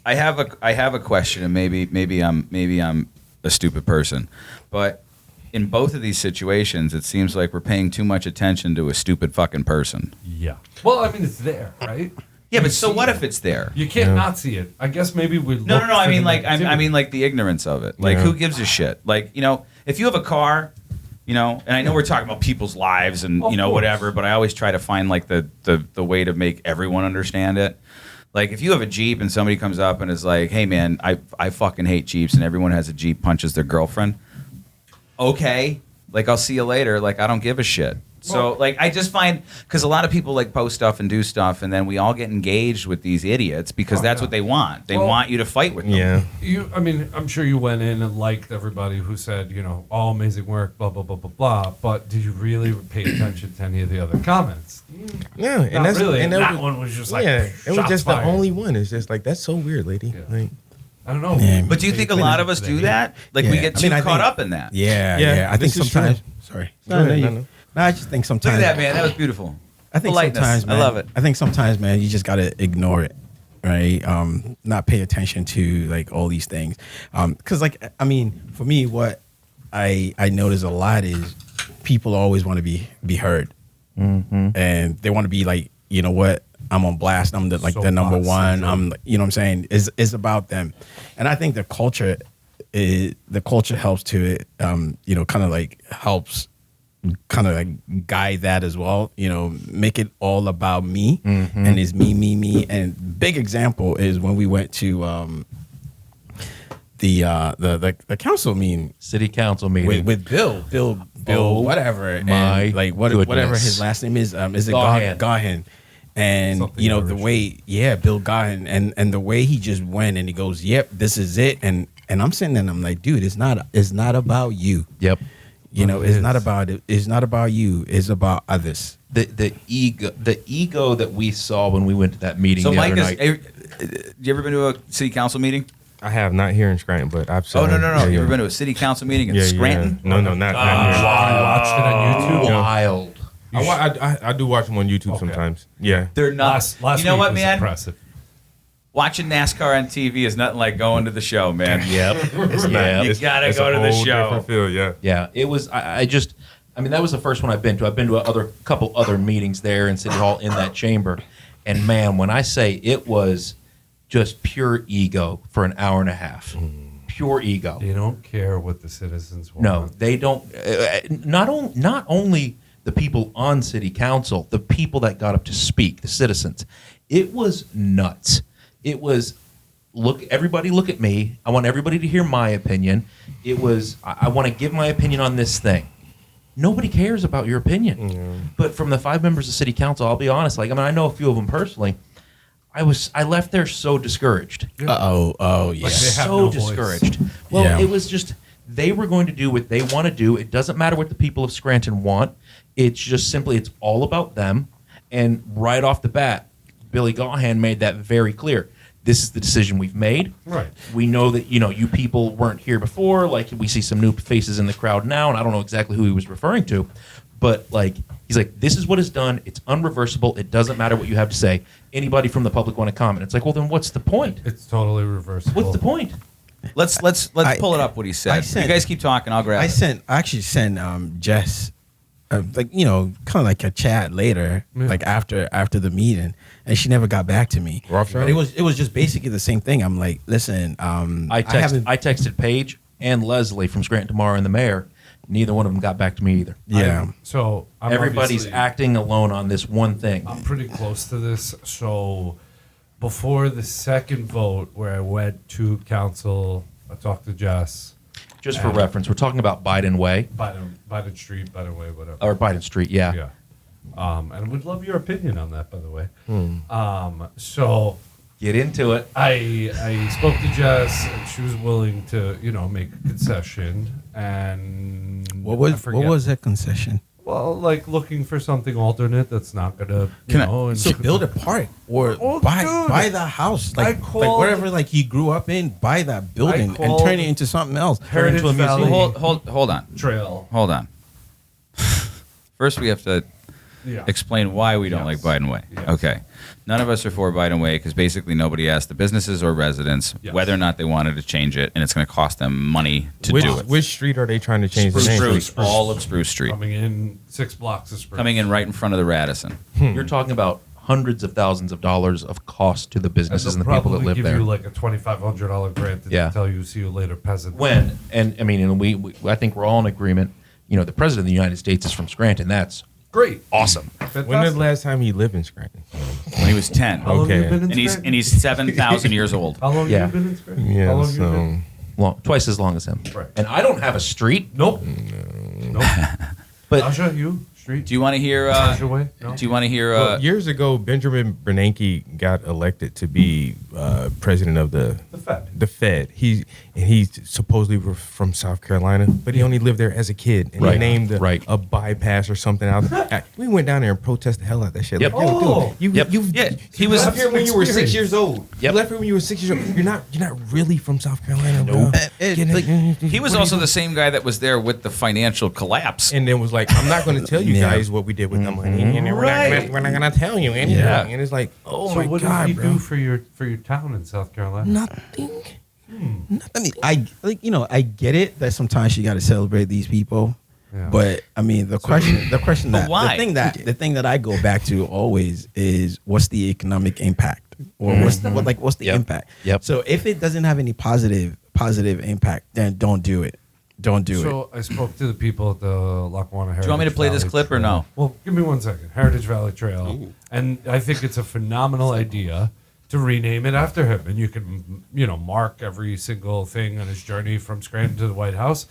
S4: I have a question, and maybe I'm a stupid person, but in both of these situations, it seems like we're paying too much attention to a stupid fucking person.
S3: Yeah. Well, I mean, it's there, right?
S4: Yeah,
S3: You
S4: but so
S3: see
S4: what
S3: it.
S4: if it's there?
S3: You can't not see it. I guess maybe we.
S4: No. I mean, like, I mean, like the ignorance of it. Like,
S5: Yeah.
S4: who gives a shit? Like, if you have a car, and I know we're talking about people's lives and
S3: Of course.
S4: whatever, but I always try to find like the way to make everyone understand it. Like, if you have a Jeep and somebody comes up and is like, "Hey, man, I fucking hate Jeeps," and everyone has a Jeep punches their girlfriend. Okay, like I'll see you later. Like I don't give a shit. So like I just find because a lot of people like post stuff and do stuff, and then we all get engaged with these idiots because that's what they want. They
S3: Well,
S4: want you to fight with them.
S5: Yeah.
S3: I mean, I'm sure you went in and liked everybody who said, all amazing work, blah blah blah blah blah. But did you really pay attention to any of the other comments?
S5: Yeah, and
S3: Not
S5: that's
S3: really.
S5: and
S3: That
S5: was,
S3: one was just like,
S5: yeah, it was
S3: shots
S5: just
S3: fired.
S5: the only one. It's just like that's so weird, lady.
S3: Yeah.
S5: Like,
S3: I don't know.
S2: Yeah.
S4: But do you think a lot of us do that? Like we
S2: Yeah.
S4: get
S2: I
S4: too
S2: mean, I
S4: caught
S2: think-
S4: up in that.
S2: Yeah. I think
S5: this is
S2: sometimes.
S5: true.
S2: Sorry.
S5: Go ahead,
S2: No,
S5: no.
S2: I just think sometimes.
S4: Look at that, man. That was beautiful.
S2: I think
S4: Politeness.
S2: sometimes, man,
S4: I love it.
S2: I think sometimes, man, you just gotta ignore it, right? Not pay attention to like all these things, because like I mean, for me, what I notice a lot is people always want to be heard, and they want to be like, you know what, I'm on blast. I'm the
S3: So
S2: number
S3: box
S2: one.
S3: syndrome.
S2: I'm, you know what I'm saying? Is about them, and I think the culture helps to it. You know, kind of like helps kind of like guide that as well, you know, make it all about me and it's me. And big example is when we went to the council meeting
S1: City council meeting.
S2: with Bill,
S1: Oh,
S2: whatever,
S1: my
S2: and like whatever
S1: goodness.
S2: his last name is it
S1: Gahan.
S2: Gahan. And
S3: Something
S2: you know the
S3: Irish.
S2: way, Bill Gahan, and the way he just went and he goes, "Yep, this is it," and I'm sitting there and I'm like, dude, it's not about you.
S1: Yep.
S2: You know,
S3: It
S2: it's
S3: is.
S2: not about it. It's not about you. It's about others.
S1: The ego that we saw when we went to that meeting
S4: So,
S1: the
S4: Mike,
S1: other night.
S4: you ever been to a city council meeting?
S5: I have not here in Scranton, but I've seen.
S4: Oh, no.
S5: Yeah,
S4: You
S5: yeah.
S4: ever been to a city council meeting in
S5: Yeah,
S4: Scranton?
S5: yeah. No, not here.
S3: You watched it on YouTube.
S1: Wild.
S5: I do watch them on YouTube
S3: Okay.
S5: sometimes. Yeah.
S4: They're not.
S3: Last
S4: you know
S3: week
S4: what,
S3: was
S4: man?
S3: Impressive.
S4: Watching NASCAR on TV is nothing like going to the show, man.
S1: Yep. Yeah.
S4: You gotta
S5: It's
S4: go
S5: a
S4: to the
S5: whole
S4: show.
S5: different feel, yeah.
S1: Yeah, it was. I mean, that was the first one I've been to. I've been to couple other meetings there in City Hall in that chamber, and man, when I say it was just pure ego for an hour and a half, pure ego.
S3: They don't care what the citizens want.
S1: No, they don't. Not only the people on City Council, the people that got up to speak, the citizens. It was nuts. It was. Everybody look at me. I want everybody to hear my opinion. It was, I want to give my opinion on this thing. Nobody cares about your opinion. But from the 5 members of City Council, I'll be honest, like, I mean, I know a few of them personally. I left there so discouraged.
S2: Oh yeah.
S3: Like they have
S1: So
S3: no voice.
S1: discouraged. Well,
S2: Yeah.
S1: it was just, they were going to do what they want to do. It doesn't matter what the people of Scranton want. It's just simply, it's all about them. And right off the bat, Billy Gahan made that very clear. This is the decision we've made.
S3: Right.
S1: We know that, you people weren't here before. Like, we see some new faces in the crowd now, and I don't know exactly who he was referring to. But, like, he's like, this is what is done. It's unreversible. It doesn't matter what you have to say. Anybody from the public want to comment? It's like, well, then what's the point?
S3: It's totally reversible.
S1: What's the point?
S4: Let's pull it up. What he said.
S2: sent-
S4: You guys keep talking. I'll grab it.
S2: I actually sent Jess, like, you know, kind of like a chat later,
S3: Yeah.
S2: like after the meeting, and she never got back to me.
S5: Rothschild?
S2: But it was just basically the same thing. I'm like, listen,
S1: I
S2: haven't.
S1: texted Paige and Leslie from Scranton Tomorrow and the mayor. Neither one of them got back to me either.
S2: Yeah.
S3: So I'm
S1: Everybody's
S3: obviously-
S1: acting alone on this one thing.
S3: I'm pretty close to this. So before the second vote, where I went to council, I talked to Jess.
S1: Just for reference, we're talking about Biden Way
S3: Biden Street, Biden Way, whatever.
S1: or Biden Street. Yeah.
S3: Yeah. And would love your opinion on that, by the way. So
S1: Get into it.
S3: I spoke to Jess, and she was willing to, make a concession. And
S2: What
S3: I
S2: was
S3: forget.
S2: that concession?
S3: Well, like looking for something alternate that's not gonna,
S4: Can I-
S3: and
S2: So build a park or
S3: Oh,
S2: buy
S3: dude.
S2: buy the house,
S3: I
S2: like
S3: called-
S2: whatever, like he grew up in, buy that building and
S3: called
S2: turn it into something else.
S3: Heritage
S1: into a museum.
S3: Valley
S4: Hold on.
S3: Trail.
S4: Hold on. First, we have to
S3: Yeah.
S4: explain why we don't
S3: Yes.
S4: like Biden Way.
S3: Yes.
S4: Okay. None of us are for Biden Way because basically nobody asked the businesses or residents
S3: Yes.
S4: whether or not they wanted to change it, and it's going to cost them money to
S5: which,
S4: do it.
S5: Which street are they trying to change the name?
S4: Spruce, all of Spruce Street.
S3: Coming in 6 blocks of Spruce.
S4: Coming in right in front of the Radisson.
S1: You're talking about hundreds of thousands of dollars of cost to the businesses and the people that live
S3: give
S1: there.
S3: you like a $2,500 grant to
S1: Yeah.
S3: tell you "see you later, peasant."
S1: When and I mean, and we I think we're all in agreement. The president of the United States is from Scranton. That's
S3: Great,
S1: awesome.
S3: fantastic.
S5: When was the last time he lived in Scranton?
S4: When he was 10.
S3: How long have you
S5: Okay.
S3: been in
S4: And he's
S3: Scranton?
S4: and he's 7,000 years old.
S3: How long
S1: Yeah.
S3: have you been in Scranton? How
S5: Yeah,
S3: long have you
S5: so
S3: been?
S1: Well, twice as long as him.
S3: Right.
S1: And I don't have a street,
S3: Nope. Nope.
S1: but
S3: I'll show you. Street?
S4: Do you want to hear?
S3: Treasure Way? No?
S4: Do you want to hear?
S5: Well, years ago, Benjamin Bernanke got elected to be president of the
S3: Fed.
S5: The Fed. He's supposedly from South Carolina, but he only lived there as a kid, and he named a bypass or something out. We went down there and protested the hell out of that shit.
S1: Yep.
S5: Like, yo, dude,
S4: he was
S5: left here when you were 6 years old.
S1: Yep.
S5: You left here when you were 6 years old. You're not really from South Carolina.
S1: Nope.
S4: He was also the same guy that was there with the financial collapse.
S5: And then was like, I'm not going to tell you guys what we did with the money, and then we're not going to tell you anything.
S2: Yeah.
S5: And it's like, oh
S3: So
S5: my
S3: what
S5: god,
S3: did he
S5: bro.
S3: do for your town in South Carolina?
S5: Nothing.
S2: I mean, I get it that sometimes you got to celebrate these people,
S3: Yeah.
S2: but I mean, the question
S4: But
S2: that
S4: why?
S2: the thing that I go back to always is what's the economic impact, or what's the
S1: Yep.
S2: impact?
S1: Yep.
S2: So if it doesn't have any positive impact, then don't do it. Don't do it.
S6: So
S3: I spoke to the people at the Lackawanna Heritage.
S4: Do you want me to play this
S3: Valley
S4: clip or
S3: Trail.
S4: no?
S3: Well, give me 1 second. Heritage Valley Trail, and I think it's a phenomenal idea to rename it after him, and you can mark every single thing on his journey from Scranton to the White House.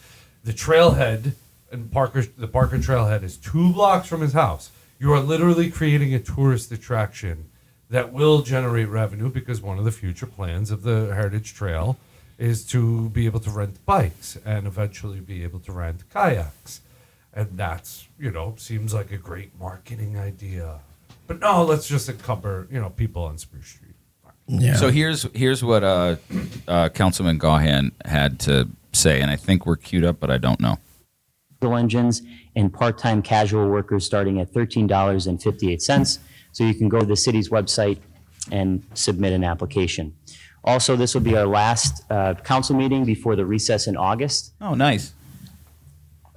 S3: The trailhead and the Parker Trailhead is 2 blocks from his house. You are literally creating a tourist attraction that will generate revenue, because one of the future plans of the Heritage Trail is to be able to rent bikes and eventually be able to rent kayaks. And that's, seems like a great marketing idea. But no, let's just encumber, people on Spruce Street.
S2: Yeah.
S4: So here's what Councilman Gahan had to say, and I think we're queued up, but I don't know.
S7: Engines and part-time casual workers starting at $13.58. So you can go to the city's website and submit an application. Also, this will be our last council meeting before the recess in August.
S4: Oh, nice.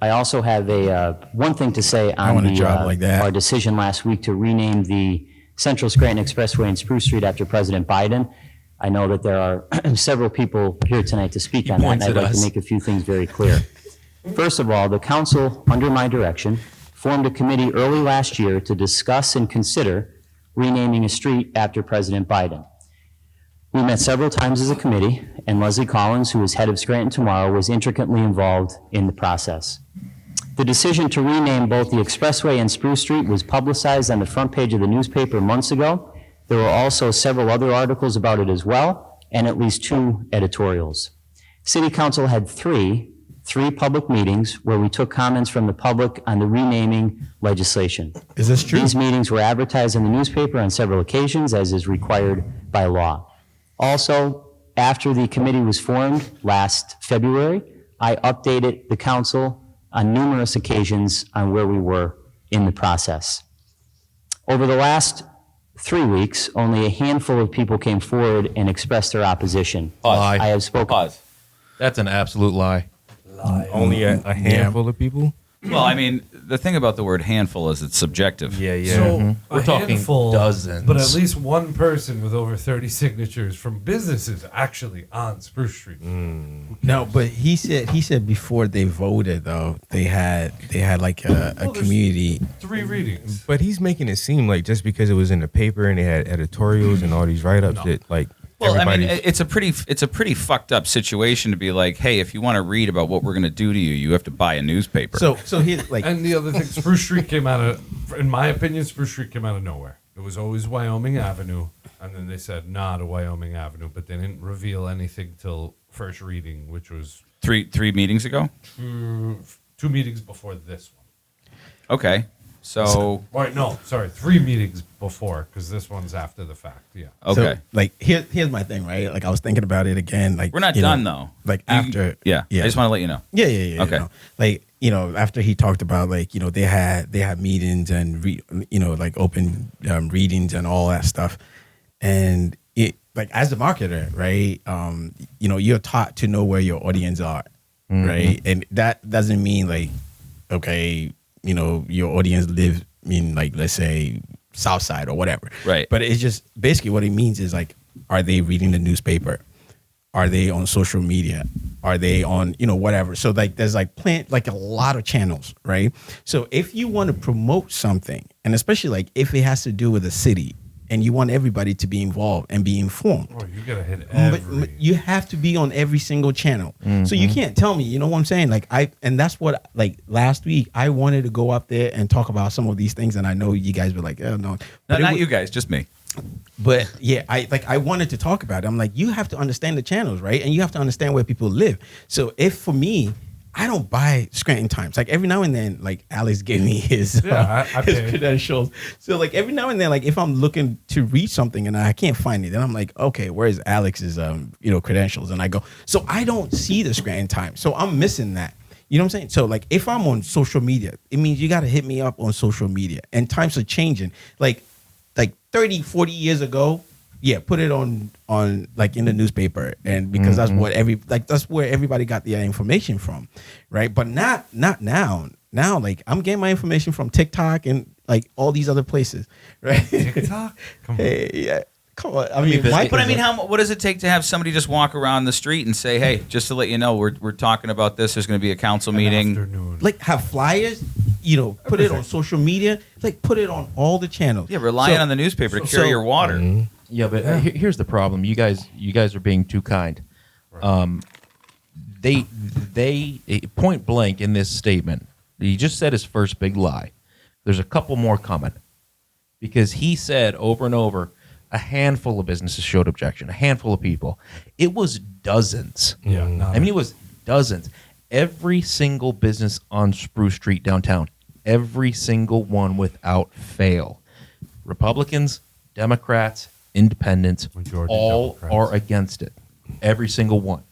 S7: I also have one thing to say on
S2: want a job like that.
S7: our decision last week to rename the Central Scranton Expressway and Spruce Street after President Biden. I know that there are several people here tonight to speak on that, and
S1: points
S7: I'd
S1: at
S7: like
S1: us.
S7: to make a few things very clear. First of all, the council, under my direction, formed a committee early last year to discuss and consider renaming a street after President Biden. We met several times as a committee, and Leslie Collins, who is head of Scranton Tomorrow, was intricately involved in the process. The decision to rename both the Expressway and Spruce Street was publicized on the front page of the newspaper months ago. There were also several other articles about it as well, and at least 2 editorials. City Council had three public meetings where we took comments from the public on the renaming legislation.
S2: Is this true?
S7: These meetings were advertised in the newspaper on several occasions, as is required by law. Also, after the committee was formed last February, I updated the council on numerous occasions on where we were in the process. Over the last 3 weeks, only a handful of people came forward and expressed their opposition.
S1: Lie.
S7: I have spoken.
S4: Pause.
S1: That's an absolute lie.
S5: Only a handful of people.
S4: Well, I mean, the thing about the word handful is it's subjective.
S5: Yeah.
S3: So
S1: We're
S3: a
S1: talking
S3: handful,
S1: dozens.
S3: but at least one person with over 30 signatures from businesses actually on Spruce Street.
S2: No, but he said before they voted though, they had like a
S3: there's
S2: community.
S3: 3 readings.
S5: But he's making it seem like just because it was in the paper and they had editorials and all these write-ups that like
S4: Well, I mean,
S5: everybody's-
S4: it's a pretty fucked up situation to be like, hey, if you want to read about what we're going to do to you, you have to buy a newspaper.
S2: So he like
S3: And the other thing, Spruce Street came out of, in my opinion, Spruce Street came out of nowhere. It was always Wyoming Avenue, and then they said, nah, to Wyoming Avenue, but they didn't reveal anything till first reading, which was
S4: three meetings ago.
S3: 2 meetings before this one.
S4: Okay, so
S3: Right, no, sorry, 3 meetings before, because this one's after the fact, yeah.
S4: okay,
S2: So, like here's my thing, right? Like I was thinking about it again. Like
S4: we're not
S2: you know,
S4: done though.
S2: Like
S4: You-
S2: after,
S4: yeah. I just want to let you know.
S2: Yeah.
S4: Okay.
S2: Like after he talked about like they had meetings and like open readings and all that stuff, and it like as a marketer, right? You're taught to know where your audience are, right? And that doesn't mean like okay, your audience live in like let's say South Side or whatever,
S4: Right.
S2: But it's just basically what it means is like, are they reading the newspaper? Are they on social media? Are they on, whatever? So like there's like a lot of channels, right? So if you want to promote something, and especially like if it has to do with a city and you want everybody to be involved and be informed.
S3: Oh, you gotta hit
S2: But
S3: every.
S2: you have to be on every single channel. So you can't tell me, you know what I'm saying? Like and that's what, like last week, I wanted to go up there and talk about some of these things, and I know you guys were like, oh no.
S4: No,
S2: But
S4: not you guys, just me.
S2: But yeah, I wanted to talk about it. I'm like, you have to understand the channels, right? And you have to understand where people live. So if for me, I don't buy Scranton Times. Like every now and then, like Alex gave me his
S3: I
S2: his
S3: pay.
S2: credentials. So like every now and then, like if I'm looking to read something and I can't find it, then I'm like, okay, where's Alex's credentials? And I go, so I don't see the Scranton Times. So I'm missing that. You know what I'm saying? So like if I'm on social media, it means you got to hit me up on social media. And times are changing. Like 30, 40 years ago, yeah, put it on like in the newspaper, and because that's what that's where everybody got their information from, right? But not now. Now, like I'm getting my information from TikTok and like all these other places, right?
S3: TikTok? Come on.
S2: Hey, yeah, come on. I mean,
S1: but
S4: But I mean, what does it take to have somebody just walk around the street and say, "Hey, just to let you know, we're talking about this. There's going to be a council meeting."
S3: Afternoon.
S2: like have flyers, put it on social media, like put it on all the channels.
S4: Yeah, relying on the newspaper to carry your water.
S1: Yeah, but here's the problem. You guys are being too kind. They point blank in this statement. He just said his first big lie. There's a couple more coming, because he said over and over, a handful of businesses showed objection. A handful of people. It was dozens.
S3: Yeah,
S1: I mean, it was dozens. Every single business on Spruce Street downtown, every single one without fail. Republicans, Democrats, Independents,
S3: Majority
S1: all
S3: Democrats.
S1: are against it. Every single one.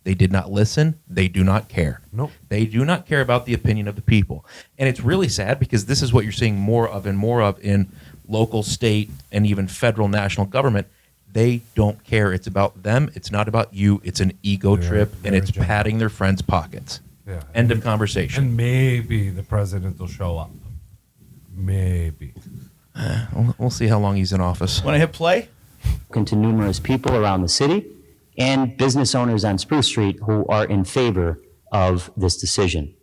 S1: They did not listen. They do not care.
S3: Nope.
S1: They do not care about the opinion of the people. And it's really sad, because this is what you're seeing more of in local, state, and even federal, national government. They don't care. It's about them. It's not about you. It's an ego trip, and it's
S3: general.
S1: patting their friends' pockets.
S3: Yeah.
S1: End of conversation.
S3: And maybe the president will show up. Maybe.
S1: We'll see how long he's in office.
S4: Want to hit play?
S7: Spoken to numerous people around the city and business owners on Spruce Street who are in favor of this decision.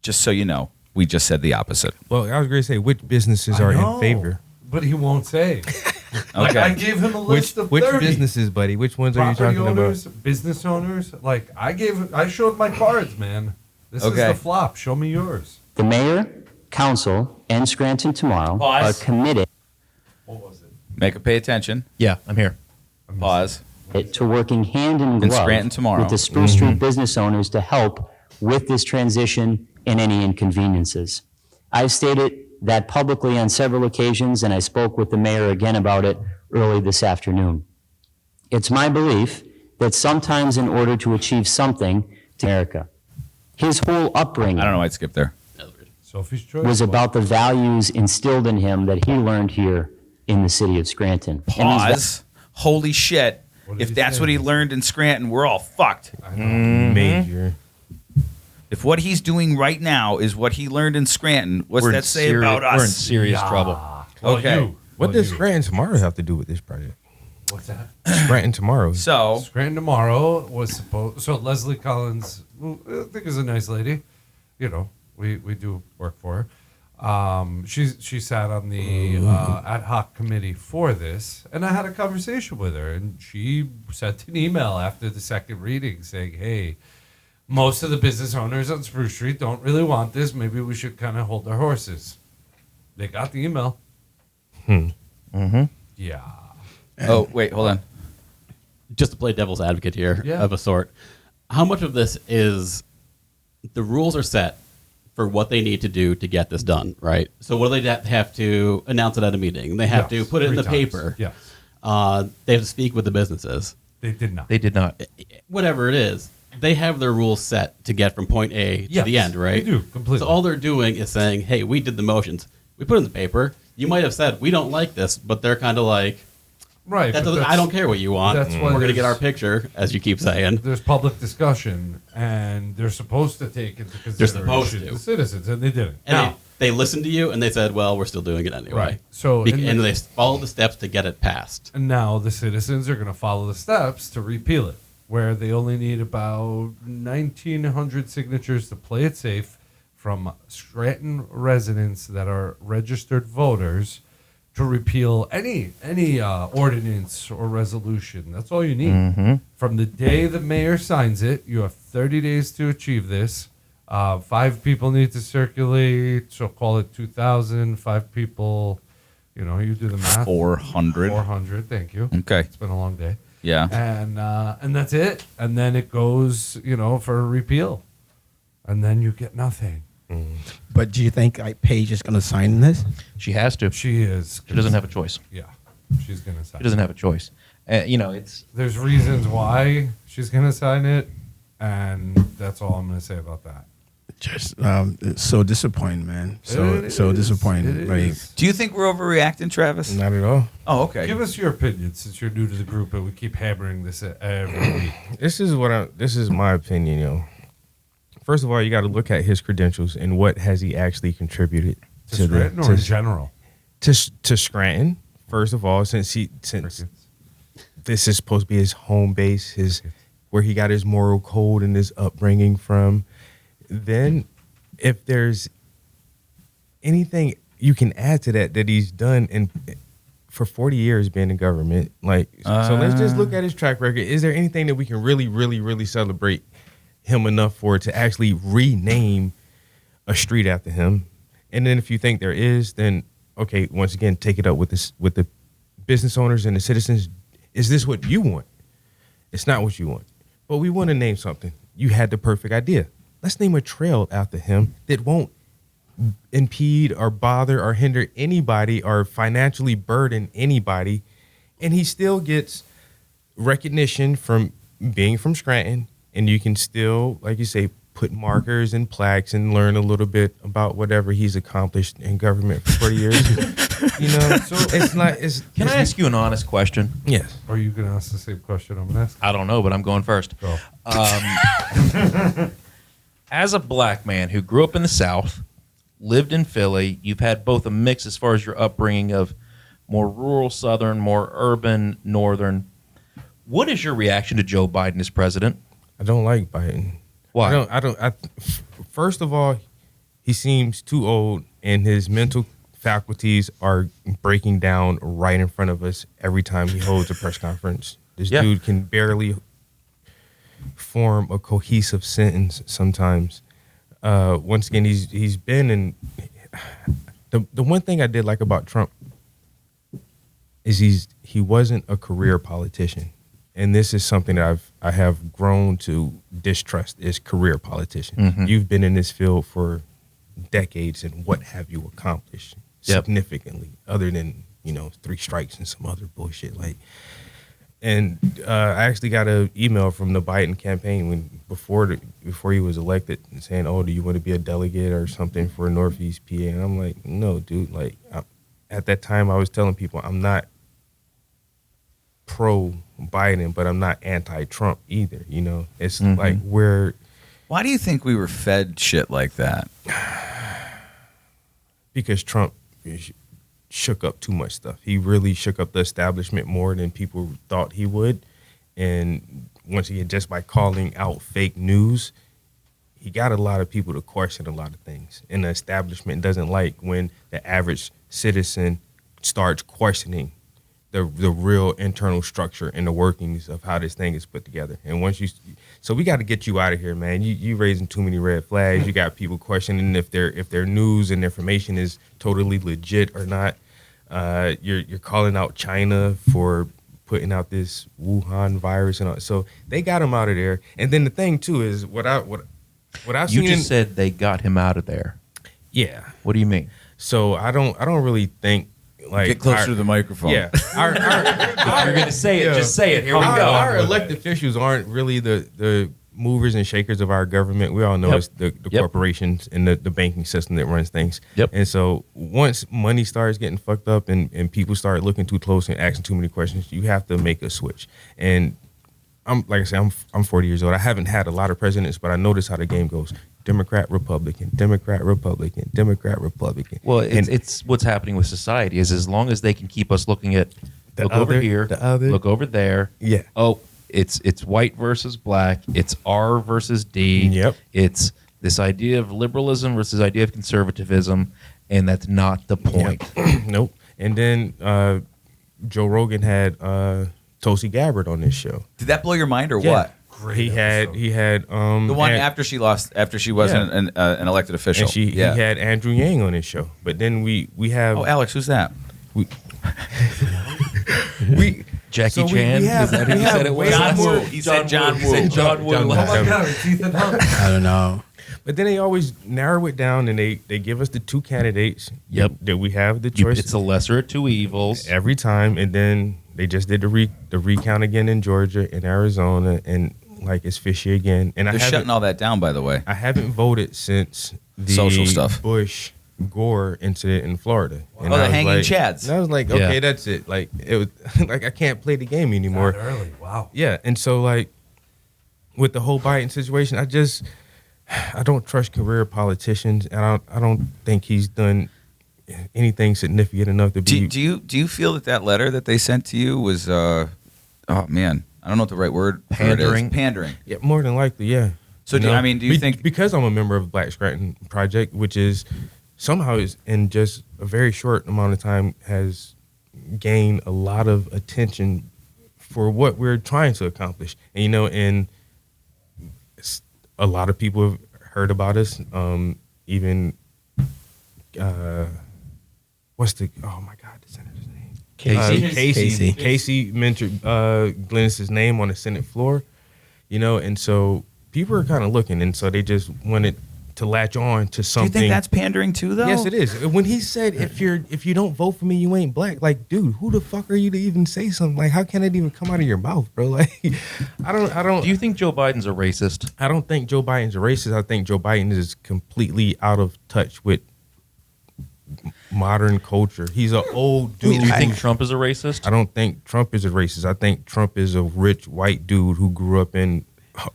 S4: Just so you know, we just said the opposite.
S5: Well, I was going to say, which businesses are in favor?
S3: But he won't say. Like,
S4: Okay.
S3: I gave him a list of
S5: Which
S3: 30.
S5: businesses, buddy? Which ones are you
S3: Property
S5: talking
S3: owners,
S5: about?
S3: business owners. Like I showed my cards, man. This
S4: Okay.
S3: is the flop. Show me yours.
S7: The mayor, council, and Scranton Tomorrow
S4: Pause.
S7: are committed
S3: What was it?
S4: Make it pay attention.
S1: Yeah, I'm here.
S4: Pause.
S7: to working hand in
S4: In
S7: glove
S4: Scranton tomorrow.
S7: with the Spruce Street business owners to help with this transition and any inconveniences. I've stated that publicly on several occasions, and I spoke with the mayor again about it early this afternoon. It's my belief that sometimes in order to achieve something to America, his whole upbringing
S4: I don't know why I skipped there.
S3: Sophie's choice.
S7: was about the values instilled in him that he learned here in the city of Scranton. And these
S4: Pause. Holy shit.
S3: What did
S4: If
S3: he
S4: that's
S3: say?
S4: what he learned in Scranton, we're all fucked.
S3: I know.
S5: Major.
S4: If what he's doing right now is what he learned in Scranton, what's
S1: We're
S4: that
S1: in
S4: say
S1: seri-
S4: about us?
S1: We're in serious trouble.
S3: Well,
S4: Okay.
S3: you.
S5: What
S3: Well,
S5: does
S3: you.
S5: Scranton Tomorrow have to do with this project?
S3: What's that?
S5: Scranton Tomorrow.
S4: So,
S3: Scranton Tomorrow was supposed. So Leslie Collins, who I think is a nice lady. You know, we do work for her. She sat on the ad hoc committee for this, and I had a conversation with her, and she sent an email after the second reading saying, "Hey, most of the business owners on Spruce Street don't really want this. Maybe we should kind of hold our horses." They got the email. Yeah.
S4: oh, wait, hold on.
S6: Just to play devil's advocate here
S3: Yeah.
S6: of a sort, how much of this is the rules are set for what they need to do to get this done, right? So what do they have to announce it at a meeting? They have
S3: Yes,
S6: to put it in
S3: 3
S6: the
S3: times.
S6: paper.
S3: Yes.
S6: They have to speak with the businesses.
S3: They did not.
S1: They did not.
S6: Whatever it is, they have their rules set to get from point A to
S3: Yes,
S6: the end, right?
S3: they do, completely.
S6: So all they're doing is saying, hey, we did the motions. We put it in the paper. You might have said, we don't like this, but they're kind of like,
S3: Right.
S6: that
S3: but
S6: doesn't, I
S3: that's-
S6: don't care what you want.
S3: that's why
S6: We're going to
S3: there's-
S6: get our picture, as you keep saying.
S3: There's public discussion, and they're supposed to take into consideration
S6: supposed to.
S3: the citizens, and they didn't.
S6: And
S3: Now,
S6: they listened to you, and they said, well, we're still doing it anyway.
S3: Right. So,
S6: and
S3: and
S6: they followed the steps to get it passed.
S3: and now the citizens are going to follow the steps to repeal it, where they only need about 1,900 signatures to play it safe from Scranton residents that are registered voters to repeal any ordinance or resolution. That's all you need.
S1: Mm-hmm.
S3: From the day the mayor signs it, you have 30 days to achieve this. 5 people need to circulate, so call it 2,000. 5 people, you do the math.
S4: 400.
S3: 400, thank you.
S4: Okay.
S3: It's been a long day.
S4: Yeah.
S3: And that's it. And then it goes, for a repeal. And then you get nothing.
S2: But do you think like Paige is going to sign this?
S1: She has to.
S3: She is.
S1: She doesn't have a choice.
S3: Yeah, she's going to sign
S1: She doesn't have a choice. It's
S3: There's reasons why she's going to sign it, and that's all I'm going to say about that.
S2: Just so disappointing, man.
S3: It
S2: So
S3: is.
S2: disappointing.
S3: It
S2: Like
S3: is.
S4: Do you think we're overreacting, Travis?
S5: Not at all.
S4: Oh, okay.
S3: Give us your opinion since you're new to the group and we keep hammering this every week.
S5: This is my opinion, First of all, you got to look at his credentials and what has he actually contributed
S3: To Scranton or in general?
S5: to Scranton. First of all, since this is supposed to be his home base, where he got his moral code and his upbringing from. Then, if there's anything you can add to that he's done for 40 years being in government, so let's just look at his track record. Is there anything that we can really, really, really celebrate him enough for to actually rename a street after him? And then if you think there is, then okay, once again, take it up with the business owners and the citizens. Is this what you want? It's not what you want. But we want to name something. You had the perfect idea. Let's name a trail after him that won't impede or bother or hinder anybody or financially burden anybody. And he still gets recognition from being from Scranton. And you can still, like you say, put markers and plaques and learn a little bit about whatever he's accomplished in government for 40 years. So it's not.
S1: Can I ask you an honest question?
S5: Yes.
S3: Are you going to ask the same question I'm going to ask?
S1: I don't know, but I'm going first.
S3: Go.
S1: As a black man who grew up in the South, lived in Philly, you've had both a mix as far as your upbringing of more rural Southern, more urban Northern. What is your reaction to Joe Biden as president?
S5: I don't like Biden.
S1: Why?
S5: First of all, he seems too old, and his mental faculties are breaking down right in front of us every time he holds a press conference. This dude can barely form a cohesive sentence sometimes. Once again, he's been in. The one thing I did like about Trump is he wasn't a career politician. And this is something that I have grown to distrust is career politicians.
S1: Mm-hmm.
S5: You've been in this field for decades, and what have you accomplished significantly other than 3 strikes and some other bullshit? And I actually got an email from the Biden campaign before he was elected saying, "Oh, do you want to be a delegate or something for Northeast PA?" And I'm like, "No, dude." At that time, I was telling people I'm not pro Biden, but I'm not anti-Trump either. It's like
S4: Why do you think we were fed shit like that?
S5: Because Trump shook up too much stuff. He really shook up the establishment more than people thought he would. And once again, just by calling out fake news, he got a lot of people to question a lot of things. And the establishment doesn't like when the average citizen starts questioning the real internal structure and the workings of how this thing is put together. And so we got to get you out of here, man. You raising too many red flags. You got people questioning if their news and information is totally legit or not. You're calling out China for putting out this Wuhan virus and all. So they got him out of there. And then the thing too is what I've seen.
S1: You just said they got him out of there.
S5: Yeah.
S1: What do you mean?
S5: So I don't really think.
S4: Get closer to the microphone.
S5: Yeah.
S1: You're going to say it. Just say it. Here we go.
S5: Our elected officials aren't really the movers and shakers of our government. We all know it's the corporations and the banking system that runs things.
S1: Yep.
S5: And so once money starts getting fucked up and people start looking too close and asking too many questions, you have to make a switch. And I'm 40 years old. I haven't had a lot of presidents, but I notice how the game goes. Democrat, Republican, Democrat, Republican, Democrat, Republican.
S1: Well, it's what's happening with society is as long as they can keep us looking at over here, look over there.
S5: Yeah.
S1: Oh, it's white versus black. It's R versus D.
S5: Yep.
S1: It's this idea of liberalism versus idea of conservatism, and that's not the point.
S5: Nope. And then Joe Rogan had Tulsi Gabbard on this show.
S4: Did that blow your mind or
S5: Yeah.
S4: what?
S5: He had
S4: The one after she wasn't an elected official.
S5: and he had Andrew Yang on his show. But then we have
S4: Oh, Alex, who's that?
S5: we
S1: Jackie
S5: so
S1: Chan.
S5: we have,
S1: Is that who
S5: we
S1: you
S5: have
S1: said it was?
S5: way
S4: John
S5: more-
S4: Woo. He said John Woo.
S1: He said John Woo.
S5: John Woo.
S3: Oh my God, it's Ethan Hunt.
S2: I don't know.
S5: But then they always narrow it down and they give us the two candidates.
S1: Yep.
S5: That we have the choice
S1: It's the lesser of two evils.
S5: every time, and then they just did the recount again in Georgia and Arizona, and like it's fishy again. And
S4: They're shutting all that down, by the way.
S5: I haven't voted since the
S4: Social stuff.
S5: Bush Gore incident in Florida. And
S4: Oh, the
S5: I was
S4: hanging
S5: like,
S4: chads.
S5: And I was like, okay,
S1: Yeah.
S5: that's it. Like it was like I can't play the game anymore.
S3: That early. Wow.
S5: Yeah, and so like with the whole Biden situation, I don't trust career politicians, and I don't think he's done anything significant enough to be.
S4: Do you feel that letter that they sent to you was oh man, I don't know what the right word for it is.
S1: Pandering?
S4: Pandering.
S5: Yeah, more than likely, yeah.
S4: So do you think
S5: because I'm a member of Black Scranton Project, which is somehow is in just a very short amount of time has gained a lot of attention for what we're trying to accomplish, and and a lot of people have heard about us. Even what's the oh my god, the senator's name? Casey mentioned Glennis's name on the Senate floor, and so people are kind of looking, and so they just wanted to latch on to
S4: do
S5: something.
S4: you think that's pandering too, though?
S5: Yes, it is. When he said, "If you don't vote for me, you ain't black," like, dude, who the fuck are you to even say something? Like, how can it even come out of your mouth, bro? Like, I don't.
S1: Do you think Joe Biden's a racist?
S5: I don't think Joe Biden's a racist. I think Joe Biden is completely out of touch with modern culture. He's an old dude.
S1: Do you think Trump is a racist?
S5: I don't think Trump is a racist. I think Trump is a rich white dude who grew up in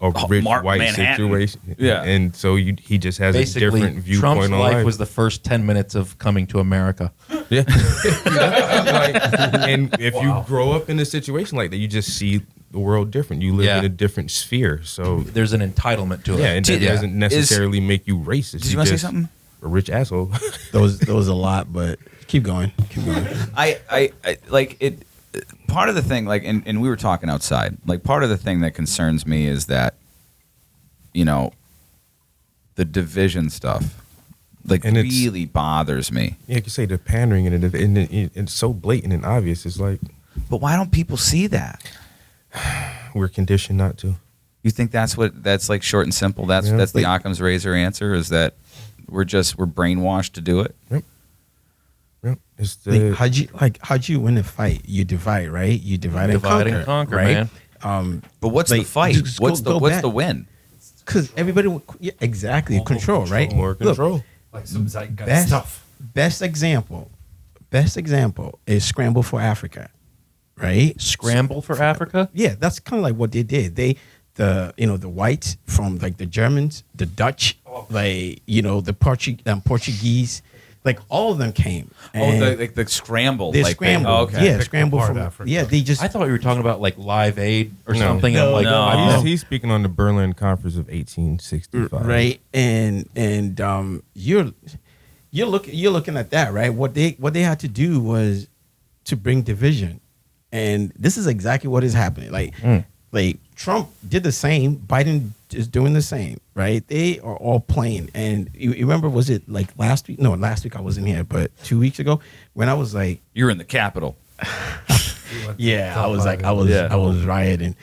S5: a rich
S4: Mark
S5: white
S4: Manhattan.
S5: situation.
S4: Yeah.
S5: And so he just has a
S1: Basically,
S5: different viewpoint
S1: Trump's
S5: on
S1: life
S5: life.
S1: was the first 10 minutes of coming to America.
S5: Yeah. And if you grow up in a situation like that, you just see the world different. You live
S1: Yeah.
S5: in a different sphere. So
S1: There's an entitlement to it.
S5: yeah, and that
S4: Yeah.
S5: doesn't necessarily make you racist.
S4: Did you want to say something?
S5: A rich asshole.
S2: There was a lot, but keep going. Keep going.
S4: I like it. Part of the thing, like, and we were talking outside. Like, part of the thing that concerns me is that, the division stuff, like,
S5: And it's-
S4: really bothers me.
S5: Yeah, you can say the pandering and it's so blatant and obvious. It's like
S4: But why don't people see that?
S5: we're conditioned not to.
S4: You think that's like short and simple? That's
S5: Yeah.
S4: the Occam's razor answer, is that we're brainwashed to do it.
S5: Yep. It's the
S2: How'd you win a fight? You divide, right? You divide and conquer, right?
S1: man.
S4: But what's the
S2: Like,
S4: fight?
S2: just
S4: What's
S2: go
S4: the
S2: back.
S4: win?
S2: Because everybody, exactly, control, right?
S5: more control.
S2: Look,
S3: Like some zeitgeist
S2: best,
S3: stuff.
S2: best example is Scramble for Africa, right?
S1: Scramble for Africa?
S2: Yeah, that's kind of like what they did. The whites from like the Germans, the Dutch, like the Portuguese, like all of them came. And
S4: the scramble.
S2: they
S4: like
S2: scrambled.
S4: Oh, okay.
S2: Yeah,
S3: Picked
S2: scramble
S3: apart
S2: from
S3: Africa.
S2: Yeah, they just
S1: I thought you were talking about like Live Aid or
S5: No.
S1: something.
S2: No,
S1: I'm like,
S4: no.
S1: oh,
S5: He's speaking on the Berlin Conference of 1865.
S2: right, and you're looking at that, right? What they had to do was to bring division, and this is exactly what is happening. Like Trump did the same, Biden is doing the same, right? They are all playing, and you remember, was it like last week? No, last week I wasn't here, but 2 weeks ago when I was like,
S4: You're in the Capitol.
S2: yeah, I was rioting,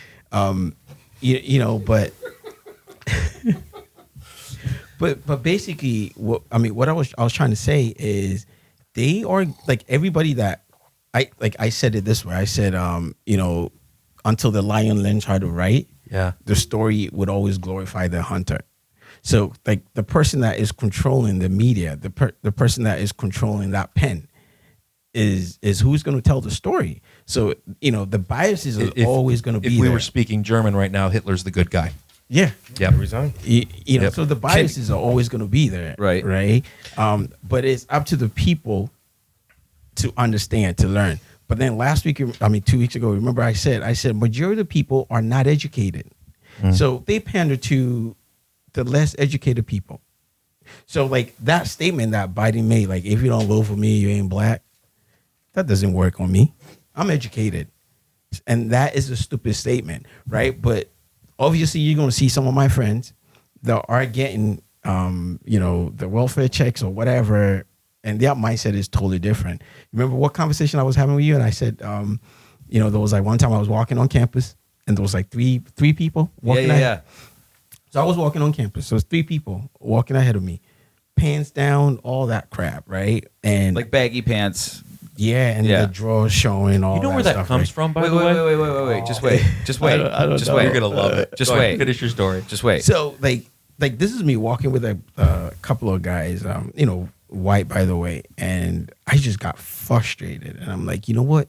S2: but basically, what I was trying to say is they are like everybody that I said it this way. I said, until the lion learns how to write,
S1: yeah.
S2: the story would always glorify the hunter. So like the person that is controlling the media, the person that is controlling that pen is who's going to tell the story. So, the biases are always going to be
S1: If we
S2: there.
S1: were speaking German right now, Hitler's the good guy.
S2: Yeah.
S1: Yep.
S5: Resign.
S1: Yep.
S2: So the biases are always going to be there.
S4: Right.
S2: Right. But it's up to the people to understand, to learn. But then 2 weeks ago, remember I said majority of the people are not educated. So they pander to the less educated people. So like that statement that Biden made, like, if you don't vote for me, you ain't black. That doesn't work on me. I'm educated. And that is a stupid statement, right? But obviously you're going to see some of my friends that are getting, the welfare checks or whatever, and their mindset is totally different. Remember what conversation I was having with you? And I said, there was like one time I was walking on campus and there was like three people walking ahead. So I was walking on campus. So it was 3 people walking ahead of me, pants down, all that crap, right? And
S4: Like baggy pants.
S2: yeah, and the drawers showing all.
S1: You know where that
S2: stuff,
S1: comes
S2: right?
S1: from, by the way?
S4: Wait. Just wait. Just wait.
S2: I don't
S4: Just
S2: know.
S4: wait.
S1: You're gonna love it.
S4: Just
S1: Go ahead,
S4: wait.
S1: finish your story.
S4: Just wait.
S2: So like this is me walking with a couple of guys, white by the way, and I just got frustrated, and I'm like, you know what?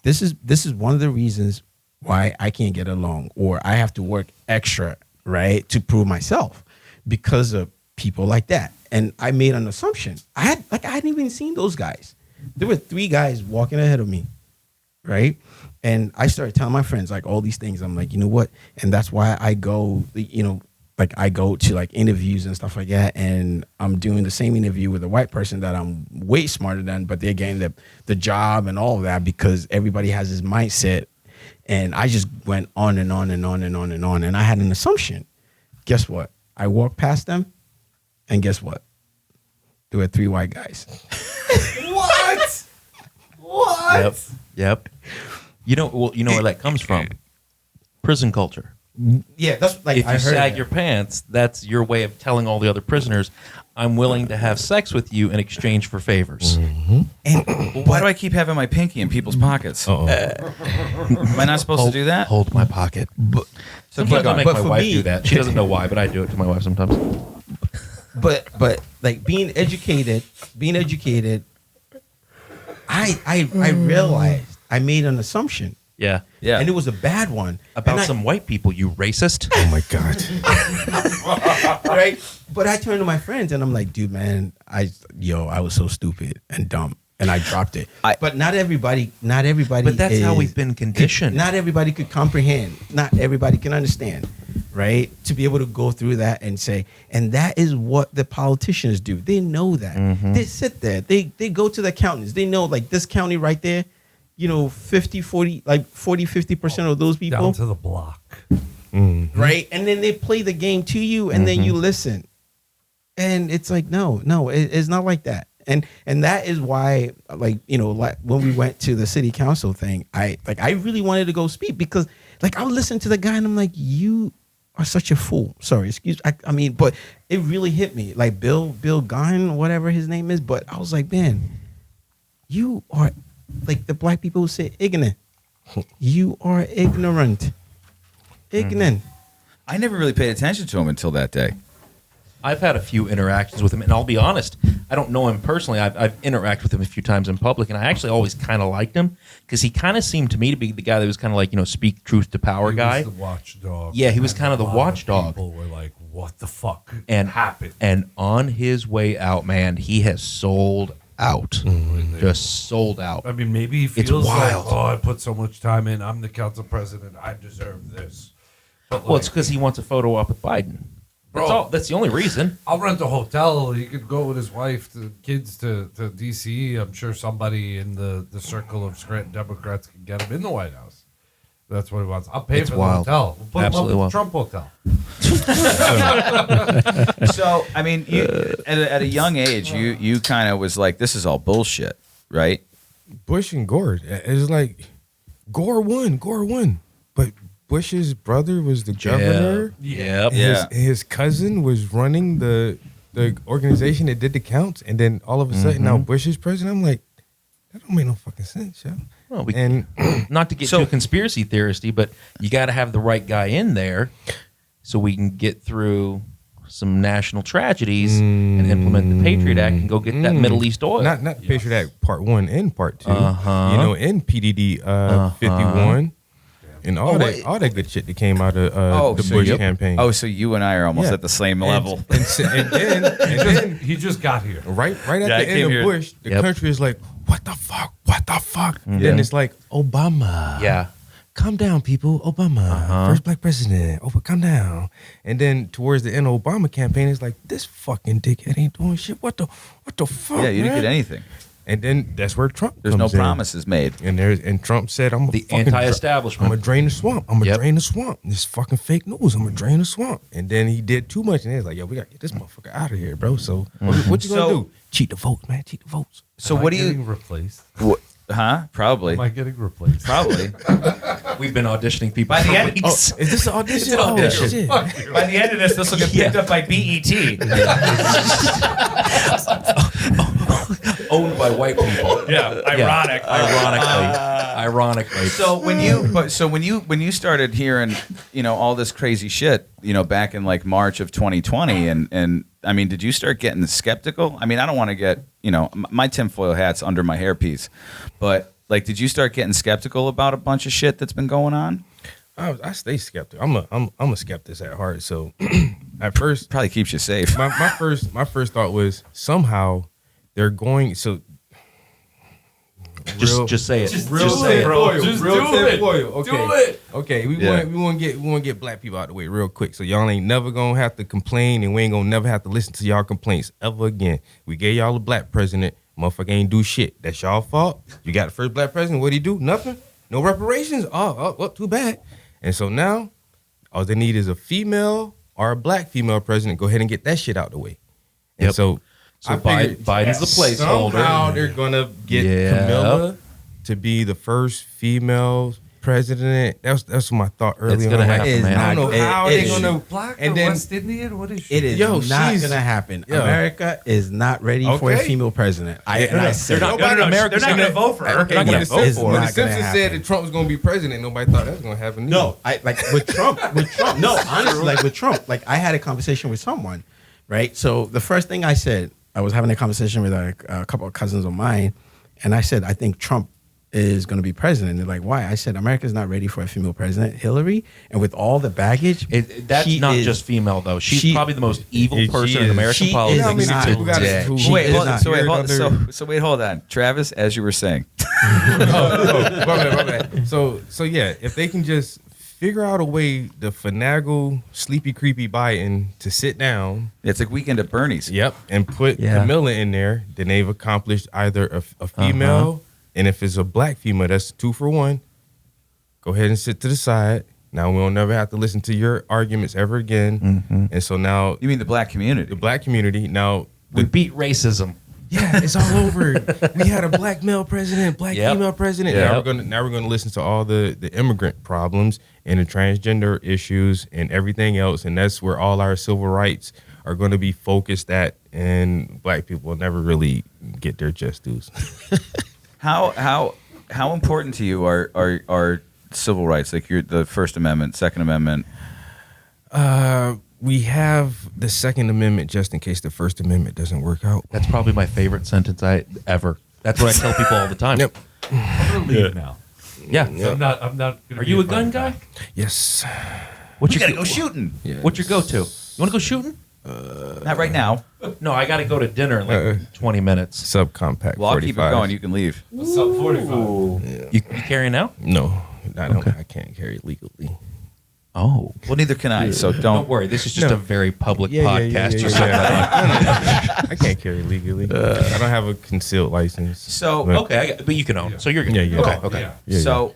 S2: This is one of the reasons why I can't get along, or I have to work extra, right, to prove myself, because of people like that. And I made an assumption. I hadn't even seen those guys. There were 3 guys walking ahead of me, right? And I started telling my friends like all these things. I'm like, you know what? And that's why I go, I go to like interviews and stuff like that. And I'm doing the same interview with a white person that I'm way smarter than, but they're getting the job and all of that because everybody has this mindset. And I just went on and on and on and on and on. And I had an assumption. Guess what? I walked past them, and guess what? There were 3 white guys.
S1: What? Yep. You know where that comes from? Prison culture.
S2: Yeah, that's like
S1: If
S2: I
S1: you
S2: heard
S1: sag
S2: that.
S1: your pants, that's your way of telling all the other prisoners, I'm willing to have sex with you in exchange for favors.
S2: And,
S4: Why do I keep having my pinky in people's pockets?
S5: Uh-oh.
S4: Am I not supposed to do that?
S1: Hold my pocket.
S2: but,
S4: So
S1: Sometimes I make
S2: But
S1: my
S2: for
S1: wife
S2: me-
S1: do that. She doesn't know why, but I do it to my wife sometimes.
S2: but like being educated, I realized I made an assumption,
S1: Yeah.
S4: Yeah.
S2: and it was a bad one
S1: About
S2: And I-
S1: some white people, you racist.
S5: Oh my God.
S2: right? But I turned to my friends and I'm like, dude, man, I was so stupid and dumb, and I dropped it. But not everybody.
S1: But that's how we've been conditioned.
S2: Not everybody could comprehend. Not everybody can understand, right? To be able to go through that and say, and that is what the politicians do. They know that. They sit there. They go to the accountants. They know like this county right there, 50% of those people.
S3: Down to the block.
S2: Right? And then they play the game to you, and then you listen. And it's like, no, it's not like that. And that is why, like when we went to the city council thing, I really wanted to go speak because like I would listen to the guy and I'm like, you are such a fool. Sorry, I mean, but it really hit me. Like Bill Gunn, whatever his name is. But I was like, man, you are like the black people who say ignorant. You are ignorant. Ignorant.
S4: I never really paid attention to him until that day.
S1: I've had a few interactions with him, and I'll be honest, I don't know him personally. I've interacted with him a few times in public, and I actually always kind of liked him because he kind of seemed to me to be the guy that was kind of like, speak truth to power guy.
S3: He was the watchdog.
S1: Yeah, he was
S3: And
S1: kind of
S3: a
S1: the
S3: lot
S1: watchdog.
S3: People were like, what the fuck
S1: And
S3: happened?
S1: And on his way out, man, he has sold out. Just sold out.
S3: I mean, maybe he feels
S1: wild.
S3: like, oh, I put so much time in. I'm the council president. I deserve this. But
S1: Well, it's because he wants a photo op with Biden. That's
S3: Bro.
S1: all. That's the only reason.
S3: I'll rent a hotel. He could go with his wife, the kids to D.C. I'm sure somebody in the circle of Scranton Democrats can get him in the White House. That's what he wants. I'll pay
S1: It's
S3: for
S1: wild.
S3: the hotel. We'll put
S1: Absolutely
S3: him up
S1: wild.
S3: at the Trump hotel.
S4: So, I mean, you, at a young age, you kind of was like, this is all bullshit, right?
S5: Bush and Gore. It's like Gore won. But Bush's brother was the governor.
S1: Yep.
S4: Yeah.
S5: His cousin was running the organization that did the counts, and then all of a sudden now Bush is president. I'm like, that don't make no fucking sense, yo.
S1: Well,
S5: And
S1: not to get
S4: So-
S1: too conspiracy theoristy, but you got to have the right guy in there so we can get through some national tragedies and implement the Patriot Act and go get that Middle East oil.
S5: not the Patriot Act Part 1 and Part 2.
S1: Uh-huh.
S5: And PDD 51 and all that good shit that came out of the
S4: so
S5: Bush
S4: you-
S5: campaign.
S4: Oh, so you and I are almost
S5: Yeah.
S4: at the same level.
S5: And then
S3: He just got here.
S5: right at
S4: Yeah, I
S5: the
S4: came
S5: end of
S4: here.
S5: Bush, the
S1: Yep.
S5: country is like, what the fuck? Then it's like, Obama.
S1: Yeah.
S5: Calm down, people. Obama, first black president. Calm down. And then towards the end of Obama campaign, it's like, this fucking dickhead ain't doing shit. What the fuck?
S4: Yeah, you didn't
S5: man?
S4: get anything.
S5: And then that's where Trump
S4: There's no
S5: comes in.
S4: promises made.
S5: And Trump said, "I'm
S1: The anti-establishment.
S5: I'm gonna drain the swamp. I'm gonna
S1: Yep.
S5: drain the swamp. This fucking fake news. I'm gonna drain the swamp." And then he did too much, and he's like, "Yo, we gotta get this motherfucker out of here, bro." So what you gonna
S4: So-
S5: do? Cheat the votes, man. Cheat the votes.
S4: So
S3: Am
S4: what
S3: I
S4: do you?
S3: getting replaced?
S4: Huh? Probably.
S3: Am I getting replaced?
S4: Probably.
S1: We've been auditioning people
S4: By the
S1: for
S4: end-
S1: weeks.
S5: Is this an audition?
S1: an audition.
S5: Oh, shit.
S4: By the end of this, this will get picked up by BET.
S1: Owned by white people.
S4: Yeah,
S1: Ironically.
S4: So when you started hearing, all this crazy shit, back in like March of 2020, and I mean, did you start getting skeptical? I mean, I don't want to get, my tinfoil hat's under my hairpiece, but like, did you start getting skeptical about a bunch of shit that's been going on?
S5: I stay skeptical. I'm a skeptic at heart. So at first,
S4: Probably keeps you safe.
S5: my first thought was somehow they're going so.
S1: Just say it.
S3: Just
S5: Real
S3: do it, bro.
S5: tinfoil,
S3: Just
S5: real
S3: do it.
S5: tinfoil. Okay.
S3: Do it.
S5: Okay, we
S4: Yeah.
S5: want to get black people out of the way real quick. So y'all ain't never gonna have to complain, and we ain't gonna never have to listen to y'all complaints ever again. We gave y'all a black president. Motherfucker ain't do shit. That's y'all fault. You got the first black president. What'd he do? Nothing. No reparations. Oh, well, too bad. And so now, all they need is a female or a black female president. Go ahead and get that shit out the way. And
S1: Yep.
S5: so
S1: So
S5: I figured
S1: Biden's the placeholder.
S5: Somehow they're gonna get
S1: Yeah.
S5: Camilla to be the first female president. That's my thought earlier.
S1: It's gonna
S5: on.
S1: happen,
S2: It's
S1: man.
S5: I don't know
S2: It-
S5: how
S2: it
S5: they're
S2: is.
S5: gonna.
S3: Black
S5: And
S3: or
S5: then-
S3: West Indian? What is she?
S2: It is
S5: Yo,
S2: not
S5: she's-
S2: going to happen.
S5: Yeah.
S2: America is not ready for a
S5: Okay.
S2: female president. I
S5: They're
S2: said
S5: not-
S2: it.
S5: nobody-
S1: America's
S4: they're not
S1: gonna-
S4: going to vote for her.
S5: Okay,
S1: not
S5: when
S1: gonna
S5: the
S1: vote
S5: Simpsons,
S1: for
S5: when
S1: it.
S5: the Simpsons
S2: Not
S5: said
S2: gonna
S5: that Trump was gonna be president, nobody thought that was gonna happen.
S2: No, I like with Trump. No, honestly, like with Trump, like I had a conversation with someone, right? So the first thing I said, I was having a conversation with a couple of cousins of mine, and I said, I think Trump is going to be president. They're like, why? I said, America's not ready for a female president. Hillary, and with all the baggage,
S1: That's
S2: she
S1: not
S2: is-
S1: just female though. She's
S2: she-
S1: probably the most evil
S5: She
S1: person in
S5: is.
S1: American
S2: She
S1: politics
S2: is
S5: How many
S2: not
S5: people got
S1: today.
S5: who-
S2: She
S4: Wait,
S2: is
S4: hold,
S2: not.
S4: so wait,
S5: Here
S4: hold,
S5: under-
S4: so wait, hold on, Travis. As you were saying,
S5: my bad. So yeah, if they can just figure out a way to finagle sleepy creepy Biden to sit down,
S4: it's like Weekend at Bernie's.
S5: yep, and put
S2: Yeah.
S5: Camilla in there, then they've accomplished either a female, and if it's a black female, that's 2 for 1. Go ahead and sit to the side. Now we'll never have to listen to your arguments ever again. And so now
S4: You mean the black community?
S5: the black community now.
S1: We beat racism.
S5: Yeah, it's all over. We had a black male president, black
S1: Yep.
S5: female president.
S1: Yep.
S5: Now we're gonna listen to all the immigrant problems and the transgender issues and everything else, and that's where all our civil rights are going to be focused at. And black people will never really get their just dues.
S4: How important to you are civil rights, like the First Amendment, Second Amendment?
S5: We have the Second Amendment just in case the First Amendment doesn't work out.
S1: That's probably my favorite sentence ever. That's what I tell people all the time.
S5: Yep.
S3: I'm gonna leave now.
S1: Yeah.
S3: I'm not. Gonna
S1: Are
S3: be
S1: you a
S3: friend
S1: gun guy?
S3: back.
S5: Yes.
S1: What's
S4: You
S1: your
S4: got to go shooting.
S1: What's your go-to? You want to go shooting?
S4: Not right now.
S1: No, I got to go to dinner in like 20 minutes.
S5: Subcompact.
S4: Well, I'll keep it
S5: 45.
S4: going. You can leave.
S3: What's up, 45?
S1: You carrying now?
S5: No, I can't carry it legally.
S1: Oh.
S4: Well, neither can I. So
S1: Don't
S4: don't.
S1: worry. This is just
S5: No.
S1: a very public podcast. You said
S5: yeah. I can't carry legally. I don't have a concealed license.
S4: So
S5: But-
S1: Okay, but you can own. So you're good.
S5: Yeah, yeah.
S1: Okay,
S3: Oh,
S1: okay.
S3: yeah.
S5: Yeah,
S4: so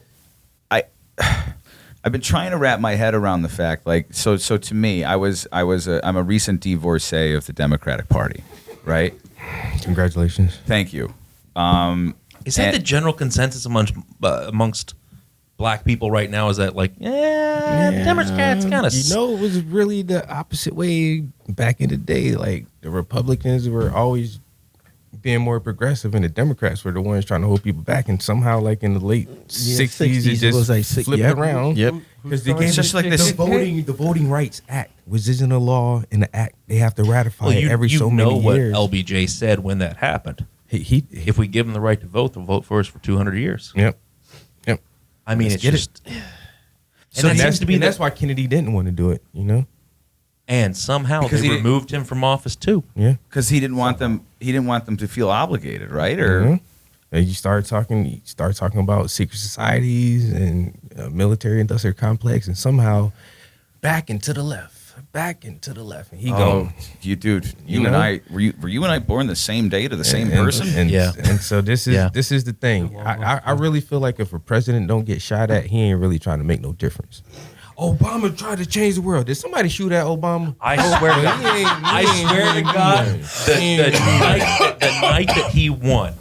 S4: I've been trying to wrap my head around the fact, like, so to me, I'm a recent divorcee of the Democratic Party, right?
S5: Congratulations.
S4: Thank you.
S1: Is that
S4: And-
S1: the general consensus amongst black people right now? Is that like, Democrats kind of.
S5: You know, it was really the opposite way back in the day. Like the Republicans were always being more progressive, and the Democrats were the ones trying to hold people back. And somehow, like in the late 60s, it just
S2: was like
S5: flipped
S2: yep,
S5: around.
S2: Yep.
S5: Because they
S3: It's
S5: gave
S4: just like this-
S5: the Voting Rights Act, which isn't a law in the act. They have to ratify
S1: Well,
S5: it every so
S1: know
S5: many
S1: what
S5: years.
S1: LBJ said when that happened.
S5: He
S1: If we give them the right to vote, they'll vote for us for 200 years.
S5: yep.
S1: I mean,
S5: Let's
S1: it's
S5: get it.
S1: just.
S5: So
S1: And that seems to be
S5: that's why Kennedy didn't want to do it. You know.
S1: And somehow
S4: Because
S1: they
S4: he-
S1: removed him from office too.
S5: Yeah.
S4: Because he didn't want them. He didn't want them to feel obligated, right? Or
S5: Mhm. And you start talking about secret societies and military industrial complex, and somehow back and to the left, back and to the left, and he
S4: Oh,
S5: go.
S4: you dude, you
S5: You
S4: and
S5: know?
S4: I were you and I born the same day to the same person?
S5: And,
S1: Yeah.
S5: and so this is
S1: Yeah.
S5: this is the thing. I really feel like if a president don't get shot at, he ain't really trying to make no difference. Obama tried to change the world. Did somebody shoot at Obama?
S1: I swear to God. I swear to God, the night that he won,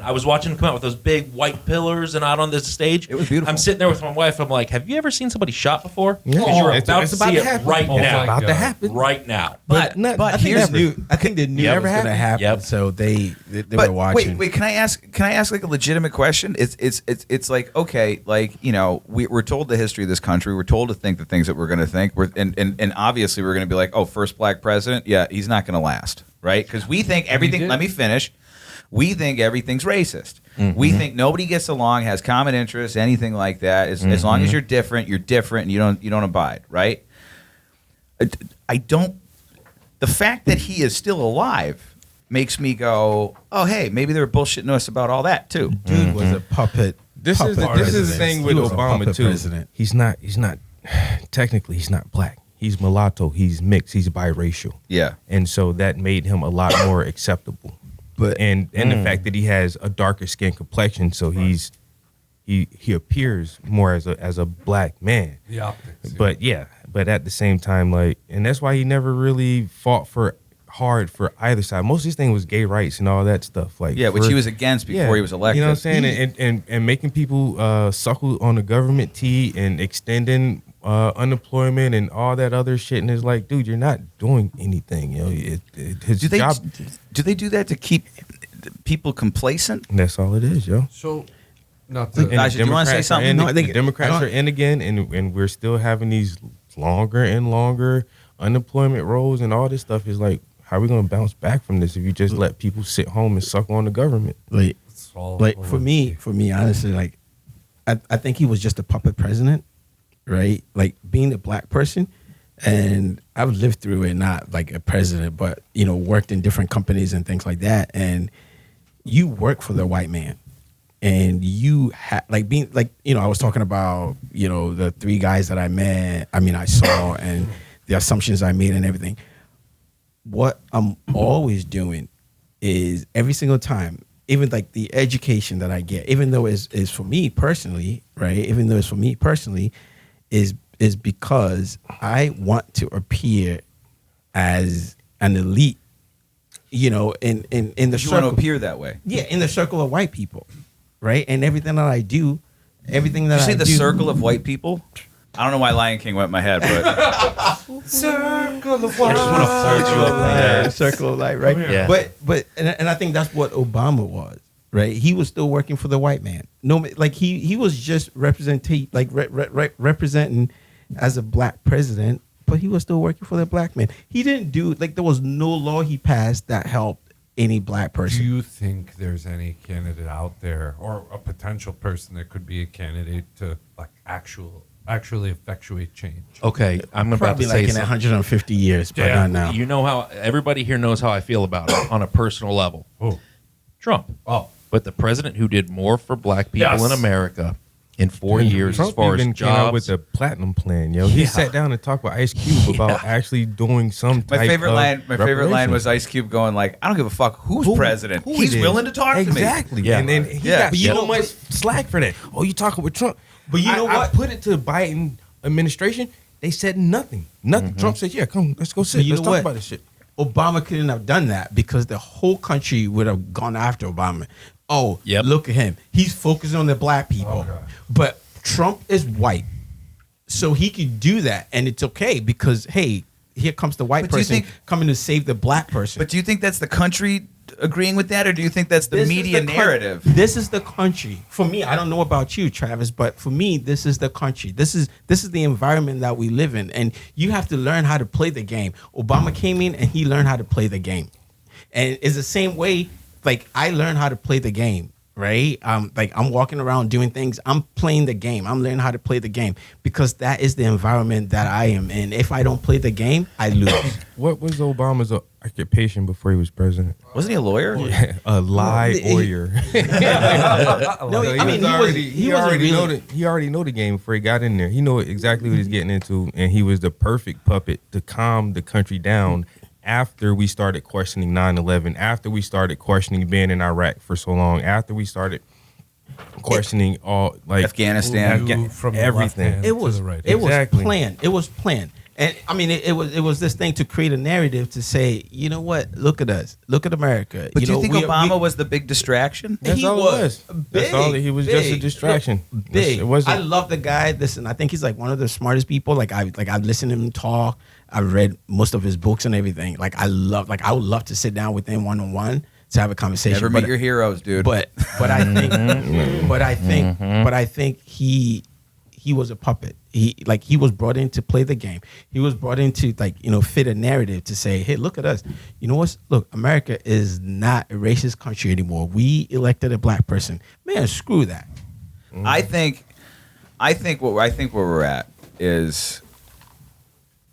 S1: I was watching him come out with those big white pillars and out on this stage.
S4: It was beautiful.
S1: I'm sitting there with my wife. I'm like, have you ever seen somebody shot before?
S5: Yeah.
S1: 'Cause you're
S5: It's-
S1: about
S5: it's
S1: to
S5: about
S1: see
S5: to
S1: it
S5: happen.
S1: right
S3: Oh my
S1: now.
S5: About
S3: God.
S5: to happen.
S1: Right now.
S4: But
S2: I think
S4: here's
S2: they knew. I think they knew it was going to happen.
S1: Yep.
S2: So they
S4: But
S2: were watching.
S4: wait, can I ask like a legitimate question? It's like, okay, like, you know, we're told the history of this country. We're told to think the things that we're going to think. And obviously we're going to be like, oh, first black president, yeah, he's not going to last, right? Because we think everything.
S3: did.
S4: Let me finish. We think everything's racist.
S1: Mm-hmm.
S4: We think nobody gets along, has common interests, anything like that. As long as you're different, and you don't abide, right? I don't. The fact that he is still alive makes me go, oh, hey, maybe they were bullshitting us about all that too.
S2: Dude was a puppet.
S5: This is the
S2: president.
S5: thing
S2: He
S5: with
S2: was a
S5: Obama
S2: puppet
S5: too.
S2: president.
S5: He's not technically he's not black. He's mulatto. He's mixed. He's biracial.
S4: Yeah.
S5: And so that made him a lot more acceptable.
S2: But
S5: And the fact that he has a darker skin complexion, so he appears more as a black man.
S3: The optics.
S5: But at the same time, like, and that's why he never really fought hard for either side. Most of his thing was gay rights and all that stuff. Like,
S4: Yeah, which he was against before he was elected.
S5: You know what I'm saying? And making people suckle on the government tea and extending unemployment and all that other shit. And it's like, dude, you're not doing anything. You know, his
S4: Do they
S5: job.
S4: do that to keep people complacent?
S5: That's all it is, yo.
S3: So, not
S5: And
S3: to,
S5: the
S4: Elijah, do you wanna say
S5: Democrats are
S4: something?
S5: in-
S2: No, I think-
S5: the Democrats
S2: I don't-
S5: are in again, and we're still having these longer and longer unemployment rolls and all this stuff. Is like, how are we going to bounce back from this if you just let people sit home and suck on the government?
S2: like,
S3: it's all
S2: like
S3: over
S2: for me, honestly, like I think he was just a puppet president, right? Like being a black person, and I've lived through it, not like a president, but you know, worked in different companies and things like that. And you work for the white man, and you like being like, you know, I was talking about, you know, the three guys that I saw, and the assumptions I made and everything. What I'm always doing is every single time, even like the education that I get, even though is for me personally, right? Even though it's for me personally, is because I want to appear as an elite, you know, in the
S4: You want to
S2: circle.
S4: appear that way.
S2: Yeah, in the circle of white people, right? And everything that I do, everything that
S4: Did you say
S2: I
S4: the
S2: do,
S4: circle of white people? I don't know why Lion King went in my head, but
S3: circle of
S1: I just want to fold you up in
S2: Yeah,
S1: there.
S2: circle of life, right?
S1: Yeah.
S2: But and I think that's what Obama was, right? He was still working for the white man. No, like he was just representing as a black president, but he was still working for the black man. He didn't do like there was no law he passed that helped any black
S3: Do
S2: person.
S3: you think there's any candidate out there or a potential person that could be a candidate to like actually effectuate change?
S1: Okay, I'm about
S2: Probably
S1: to
S2: like
S1: say
S2: in
S1: something.
S2: 150 years, but
S3: Yeah.
S2: not now.
S1: You know how everybody here knows how I feel about it on a personal level.
S3: Oh,
S1: Trump.
S3: oh,
S1: But the president who did more for black people
S3: Yes.
S1: in America in 4 years
S5: Trump
S1: as far
S5: even
S1: as
S5: came out
S1: jobs.
S5: with the platinum plan, yo. He
S1: Yeah.
S5: sat down and talked with Ice Cube about actually doing some type
S4: my favorite
S5: of
S4: line
S5: reparations.
S4: was Ice Cube going like, "I don't give a fuck who's
S5: Who-
S4: president.
S5: who
S4: He's
S5: it is."
S4: willing to talk to me."
S5: Exactly.
S1: Yeah.
S5: And he
S4: Yeah.
S5: got
S4: But
S2: you
S5: so
S2: know
S5: much slack for that. Oh, you talking with Trump.
S2: But you know
S5: I
S2: what?
S5: put it to the Biden administration. They said nothing. Nothing. Trump said, yeah, come, let's go sit.
S2: But you
S5: Let's
S2: know
S5: talk
S2: what?
S5: about this shit.
S2: Obama couldn't have done that because the whole country would have gone after Obama. Oh,
S1: Yep.
S2: look at him. He's focusing on the black people.
S3: Okay.
S2: But Trump is white. So he could do that. And it's okay because, hey, here comes the white
S4: But do you
S2: person
S4: think-
S2: coming to save the black person.
S4: But do you think that's the country agreeing with that, or do you think that's the
S2: This is
S4: media
S2: the coun-
S4: narrative?
S2: This is the country. For me, I don't know about you, Travis, but for me, this is the country. This is the environment that we live in, and you have to learn how to play the game. Obama came in and he learned how to play the game, and it's the same way. Like I learned how to play the game, right? Like I'm walking around doing things. I'm playing the game. I'm learning how to play the game because that is the environment that I am in. If I don't play the game, I lose.
S5: What was Obama's occupation before he was president.
S4: Wasn't he a lawyer?
S5: A lawyer.
S2: No, I mean, he wasn't really.
S5: He already know the game before he got in there. He know exactly what he's getting into, and he was the perfect puppet to calm the country down after we started questioning 9/11, after we started questioning being in Iraq for so long, after we started questioning all like
S4: Afghanistan.
S3: Move from the
S5: everything.
S3: left hand
S2: It
S3: to
S2: was
S3: the right.
S2: it was
S5: Exactly.
S2: planned. It was planned. And I mean, it was this thing to create a narrative to say, you know what? Look at us. Look at America.
S4: But do you think
S2: we-
S4: Obama
S2: we-
S4: was the big distraction?
S5: That's
S2: He
S5: all
S2: was
S5: it was. That's
S2: big,
S5: all. He was just a
S2: big.
S5: distraction.
S2: Big.
S5: It wasn't.
S2: I love the guy. Listen, I think he's like one of the smartest people. I've listened to him talk. I've read most of his books and everything. I would love to sit down with him one on one to have a conversation.
S4: Never
S2: but,
S4: meet your heroes, dude.
S2: But I think but I think he was a puppet. He was brought in to play the game. He was brought in to fit a narrative to say, hey, look at us. You know what? Look, America is not a racist country anymore. We elected a black person. Man, screw that.
S4: I think where we're at is,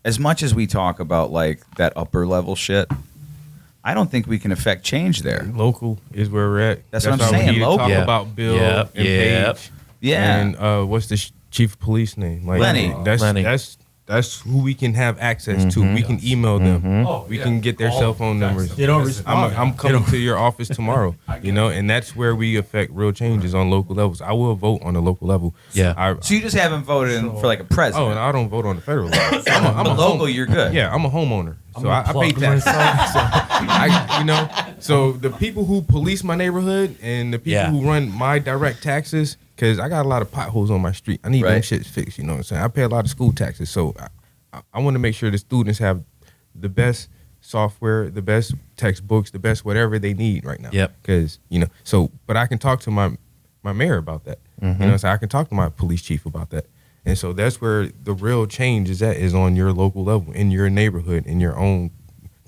S4: as much as we talk about like that upper level shit, I don't think we can affect change there.
S5: Local is where we're at.
S4: That's what I'm
S5: why we
S4: saying,
S5: need to
S4: local.
S5: talk
S1: Yeah.
S5: about Bill
S1: Yep.
S5: and
S1: Yep.
S5: Paige.
S4: Yeah.
S5: And what's the chief of police name? Like,
S4: Lenny.
S1: Lenny.
S5: That's who we can have access to. We can email them.
S3: Oh,
S5: We
S3: yeah.
S5: can get their
S3: All
S5: cell phone
S3: text
S5: numbers.
S3: them.
S2: They don't
S3: Listen,
S2: respond.
S5: I'm coming to your office tomorrow. And that's where we affect real changes on local levels. I will vote on the local level.
S1: Yeah.
S4: So you just haven't voted for like a president.
S5: Oh, and I don't vote on the federal level. I'm a
S4: local,
S5: home-
S4: you're good.
S5: Yeah, I'm a homeowner, so
S3: gonna
S5: I pay
S3: plug
S5: taxes.
S3: myself.
S5: So the people who police my neighborhood and the people
S1: Yeah.
S5: who run my direct taxes, because I got a lot of potholes on my street. I need them
S4: Right.
S5: shits fixed. You know what I'm saying? I pay a lot of school taxes, so I want to make sure the students have the best software, the best textbooks, the best whatever they need right now.
S1: Yep.
S5: Because but I can talk to my mayor about that. So I can talk to my police chief about that. And so that's where the real change is on your local level, in your neighborhood, in your own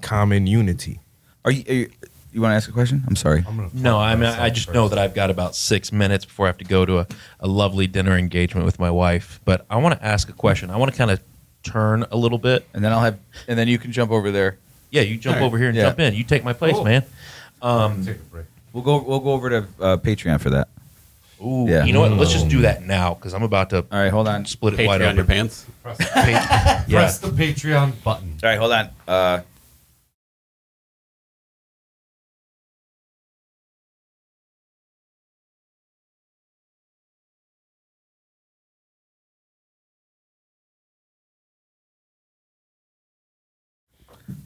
S5: common unity.
S4: Are you want to ask a question? I'm sorry.
S3: I'm gonna
S1: No,
S3: plug
S1: I mean,
S3: myself
S1: I just
S3: first.
S1: know that I've got about 6 minutes before I have to go to a lovely dinner engagement with my wife. But I want to ask a question. I want to kind of turn a little bit.
S4: And then you can jump over there.
S1: Yeah, you jump over here and
S4: Yeah.
S1: jump in. You take my place,
S3: Cool.
S1: man.
S3: Take a break.
S4: We'll go over to Patreon for that.
S1: Ooh,
S4: Yeah.
S1: you know what? Let's just do that now because I'm about to
S4: All right, hold on.
S1: split it wide
S6: Patreon your
S1: open.
S6: pants.
S3: Press,
S1: Yeah.
S3: press the Patreon button.
S4: All right, hold on.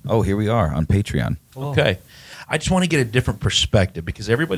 S4: Oh, here we are on Patreon.
S1: Okay. I just want to get a different perspective because everybody